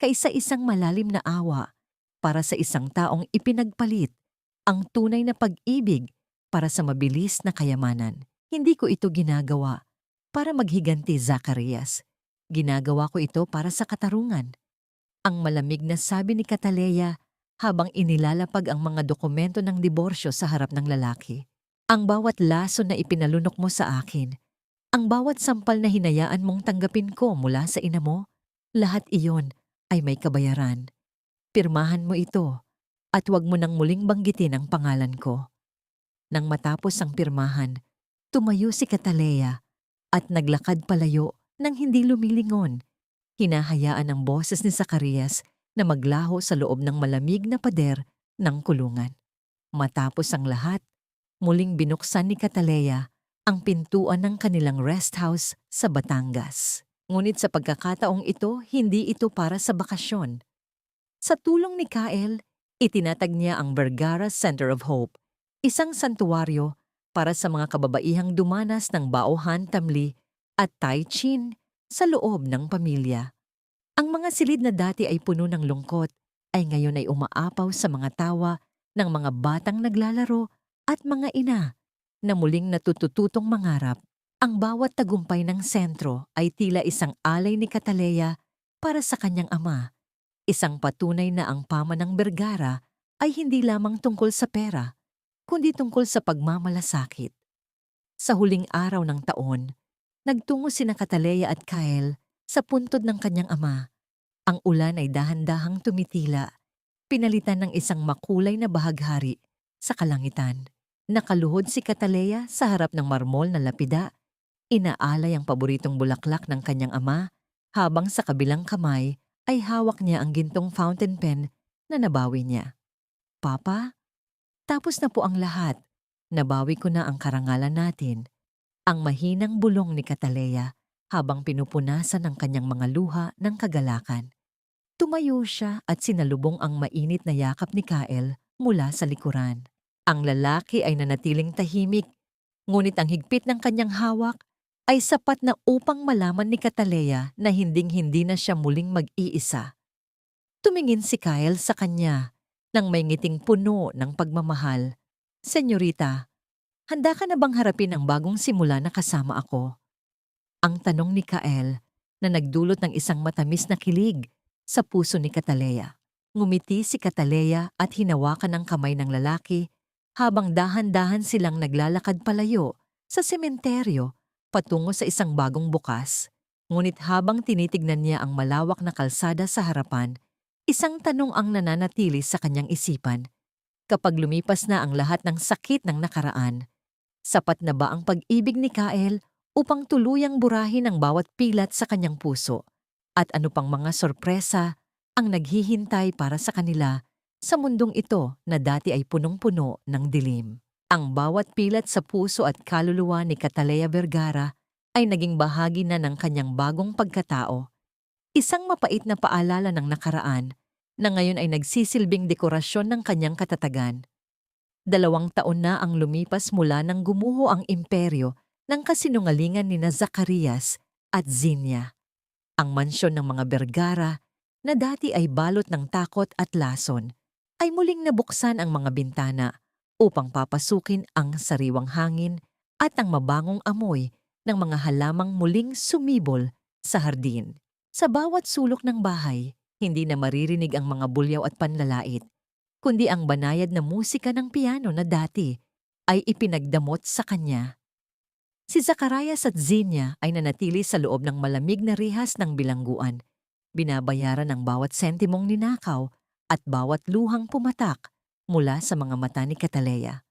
Kaisa-isang malalim na awa para sa isang taong ipinagpalit ang tunay na pag-ibig para sa mabilis na kayamanan. Hindi ko ito ginagawa para maghiganti, Zacarias. Ginagawa ko ito para sa katarungan. Ang malamig na sabi ni Cataleya habang inilalapag ang mga dokumento ng diborsyo sa harap ng lalaki. Ang bawat laso na ipinalunok mo sa akin, ang bawat sampal na hinayaan mong tanggapin ko mula sa ina mo, lahat iyon ay may kabayaran. Pirmahan mo ito at huwag mo nang muling banggitin ang pangalan ko. Nang matapos ang pirmahan, tumayo si Cataleya at naglakad palayo nang hindi lumilingon. Hinahayaan ang boses ni Zacarias na maglaho sa loob ng malamig na pader ng kulungan. Matapos ang lahat, muling binuksan ni Cataleya ang pintuan ng kanilang rest house sa Batangas. Ngunit sa pagkakataong ito, hindi ito para sa bakasyon. Sa tulong ni Kael, itinatag niya ang Vergara Center of Hope, isang santuwaryo para sa mga kababaihang dumanas ng Baohan Tamli at Tai Chin sa loob ng pamilya. Ang mga silid na dati ay puno ng lungkot ay ngayon ay umaapaw sa mga tawa ng mga batang naglalaro at mga ina na muling natutututong mangarap. Ang bawat tagumpay ng sentro ay tila isang alay ni Cataleya para sa kanyang ama. Isang patunay na ang pama ng Vergara ay hindi lamang tungkol sa pera, kundi tungkol sa pagmamalasakit. Sa huling araw ng taon, nagtungo sina Cataleya at Kael sa puntod ng kanyang ama. Ang ulan ay dahan-dahang tumitila, pinalitan ng isang makulay na bahaghari sa kalangitan. Nakaluhod si Cataleya sa harap ng marmol na lapida. Inaalay ang paboritong bulaklak ng kanyang ama habang sa kabilang kamay ay hawak niya ang gintong fountain pen na nabawi niya. Papa, tapos na po ang lahat. Nabawi ko na ang karangalan natin. Ang mahinang bulong ni Cataleya habang pinupunasan ang kanyang mga luha ng kagalakan. Tumayo siya at sinalubong ang mainit na yakap ni Kael mula sa likuran. Ang lalaki ay nanatiling tahimik, ngunit ang higpit ng kanyang hawak ay sapat na upang malaman ni Cataleya na hinding-hindi na siya muling mag-iisa. Tumingin si Kael sa kanya nang may ngiting puno ng pagmamahal. Senyorita, handa ka na bang harapin ang bagong simula na kasama ako? Ang tanong ni Kael na nagdulot ng isang matamis na kilig sa puso ni Cataleya. Ngumiti si Cataleya at hinawakan ang kamay ng lalaki habang dahan-dahan silang naglalakad palayo sa sementeryo patungo sa isang bagong bukas. Ngunit habang tinitignan niya ang malawak na kalsada sa harapan, isang tanong ang nananatili sa kanyang isipan. Kapag lumipas na ang lahat ng sakit ng nakaraan, sapat na ba ang pag-ibig ni Kael upang tuluyang burahin ang bawat pilat sa kanyang puso? At ano pang mga sorpresa ang naghihintay para sa kanila sa mundong ito na dati ay punong-puno ng dilim? Ang bawat pilat sa puso at kaluluwa ni Cataleya Vergara ay naging bahagi na ng kanyang bagong pagkatao. Isang mapait na paalala ng nakaraan na ngayon ay nagsisilbing dekorasyon ng kanyang katatagan. 2 taon na ang lumipas mula nang gumuho ang imperyo ng kasinungalingan nina Zacarias at Zinia. Ang mansyon ng mga Vergara na dati ay balot ng takot at lason ay muling nabuksan ang mga bintana upang papasukin ang sariwang hangin at ang mabangong amoy ng mga halamang muling sumibol sa hardin. Sa bawat sulok ng bahay, hindi na maririnig ang mga bulyaw at panlalait, kundi ang banayad na musika ng piano na dati ay ipinagdamot sa kanya. Si Zacarias at Zinia ay nanatili sa loob ng malamig na rihas ng bilangguan, binabayaran ang bawat sentimong ninakaw at bawat luhang pumatak mula sa mga mata ni Cataleya.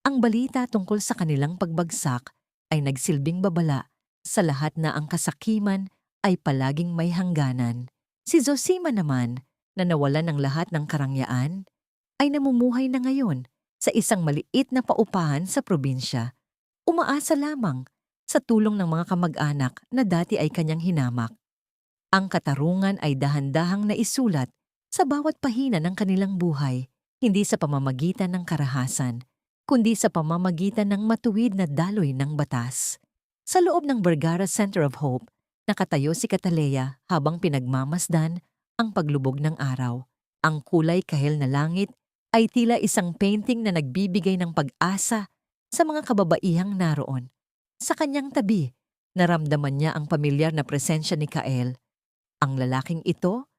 Ang balita tungkol sa kanilang pagbagsak ay nagsilbing babala sa lahat na ang kasakiman ay palaging may hangganan. Si Zosima naman, na nawalan ng lahat ng karangyaan, ay namumuhay na ngayon sa isang maliit na paupahan sa probinsya. Umaasa lamang sa tulong ng mga kamag-anak na dati ay kanyang hinamak. Ang katarungan ay dahan-dahang naisulat sa bawat pahina ng kanilang buhay, hindi sa pamamagitan ng karahasan, kundi sa pamamagitan ng matuwid na daloy ng batas. Sa loob ng Vergara Center of Hope, nakatayo si Cataleya habang pinagmamasdan ang paglubog ng araw. Ang kulay kahel na langit ay tila isang painting na nagbibigay ng pag-asa sa mga kababaihang naroon. Sa kanyang tabi, naramdaman niya ang pamilyar na presensya ni Kael. Ang lalaking ito,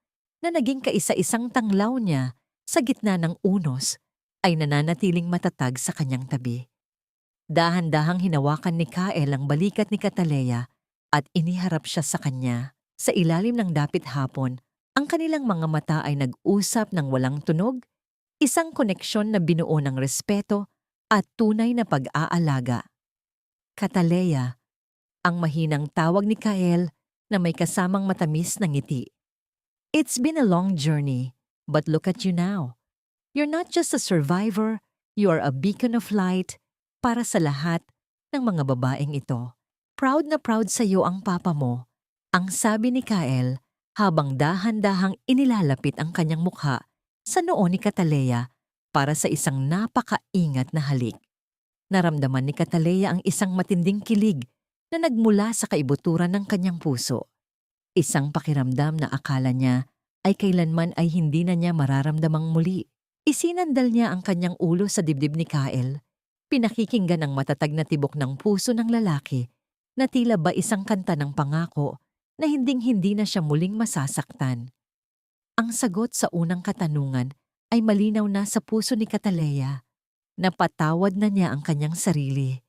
na naging kaisa-isang tanglaw niya sa gitna ng unos, ay nananatiling matatag sa kanyang tabi. Dahan-dahang hinawakan ni Kael ang balikat ni Cataleya at iniharap siya sa kanya. Sa ilalim ng dapit hapon, ang kanilang mga mata ay nag-usap ng walang tunog, isang koneksyon na binuo ng respeto at tunay na pag-aalaga. Cataleya, ang mahinang tawag ni Kael na may kasamang matamis na ngiti. It's been a long journey, but look at you now. You're not just a survivor, you are a beacon of light para sa lahat ng mga babaeng ito. Proud na proud sa iyo ang papa mo, ang sabi ni Kael habang dahan-dahang inilalapit ang kanyang mukha sa noo ni Cataleya para sa isang napakaingat na halik. Naramdaman ni Cataleya ang isang matinding kilig na nagmula sa kaibuturan ng kanyang puso. Isang pakiramdam na akala niya ay kailanman ay hindi na niya mararamdamang muli. Isinandal niya ang kanyang ulo sa dibdib ni Kael. Pinakikinggan ang matatag na tibok ng puso ng lalaki na tila ba isang kanta ng pangako na hinding-hindi na siya muling masasaktan. Ang sagot sa unang katanungan ay malinaw na sa puso ni Cataleya. Napatawad na niya ang kanyang sarili.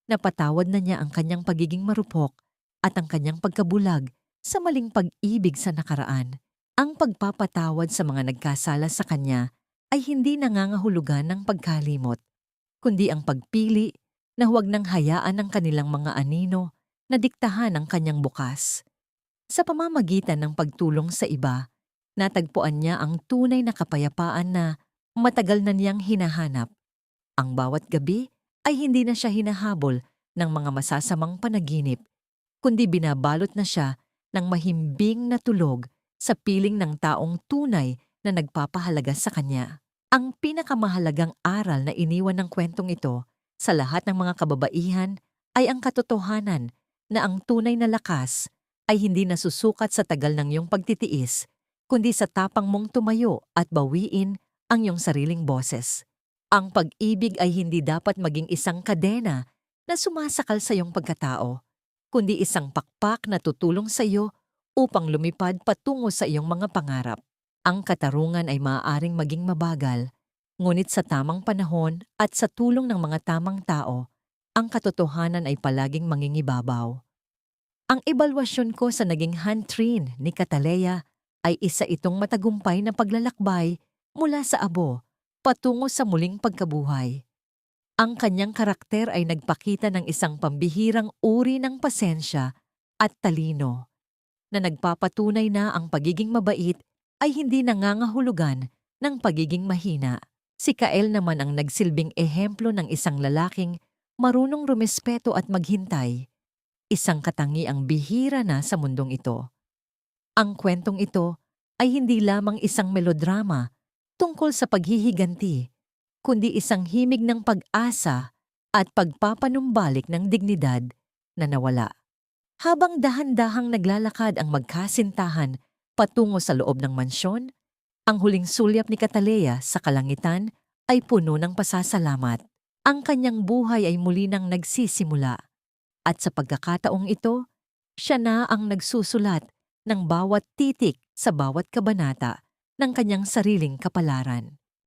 Napatawad na niya ang kanyang pagiging marupok at ang kanyang pagkabulag sa maling pag-ibig sa nakaraan. Ang pagpapatawad sa mga nagkasala sa kanya ay hindi nangangahulugan ng pagkalimot, kundi ang pagpili na huwag nang hayaan ng kanilang mga anino na diktahan ang kanyang bukas. Sa pamamagitan ng pagtulong sa iba, natagpuan niya ang tunay na kapayapaan na matagal na niyang hinahanap. Ang bawat gabi ay hindi na siya hinahabol ng mga masasamang panaginip, kundi binabalot na siya ng mahimbing na tulog sa piling ng taong tunay na nagpapahalaga sa kanya. Ang pinakamahalagang aral na iniwan ng kwentong ito sa lahat ng mga kababaihan ay ang katotohanan na ang tunay na lakas ay hindi nasusukat sa tagal ng iyong pagtitiis, kundi sa tapang mong tumayo at bawiin ang iyong sariling boses. Ang pag-ibig ay hindi dapat maging isang kadena na sumasakal sa iyong pagkatao. kundi isang pakpak na tutulong sa iyo upang lumipad patungo sa iyong mga pangarap. Ang katarungan ay maaaring maging mabagal, ngunit sa tamang panahon at sa tulong ng mga tamang tao, ang katotohanan ay palaging mangingibabaw. Ang ebalwasyon ko sa naging hand-train ni Cataleya ay isa itong matagumpay na paglalakbay mula sa abo patungo sa muling pagkabuhay. Ang kanyang karakter ay nagpakita ng isang pambihirang uri ng pasensya at talino na nagpapatunay na ang pagiging mabait ay hindi nangangahulugan ng pagiging mahina. Si Kael naman ang nagsilbing ehemplo ng isang lalaking marunong rumespeto at maghintay, isang katangiang bihira na sa mundong ito. Ang kwentong ito ay hindi lamang isang melodrama tungkol sa paghihiganti, kundi isang himig ng pag-asa at pagpapanumbalik ng dignidad na nawala. Habang dahan-dahang naglalakad ang magkasintahan patungo sa loob ng mansyon, ang huling sulyap ni Cataleya sa kalangitan ay puno ng pasasalamat. Ang kanyang buhay ay muli nang nagsisimula. At sa pagkakataong ito, siya na ang nagsusulat ng bawat titik sa bawat kabanata ng kanyang sariling kapalaran.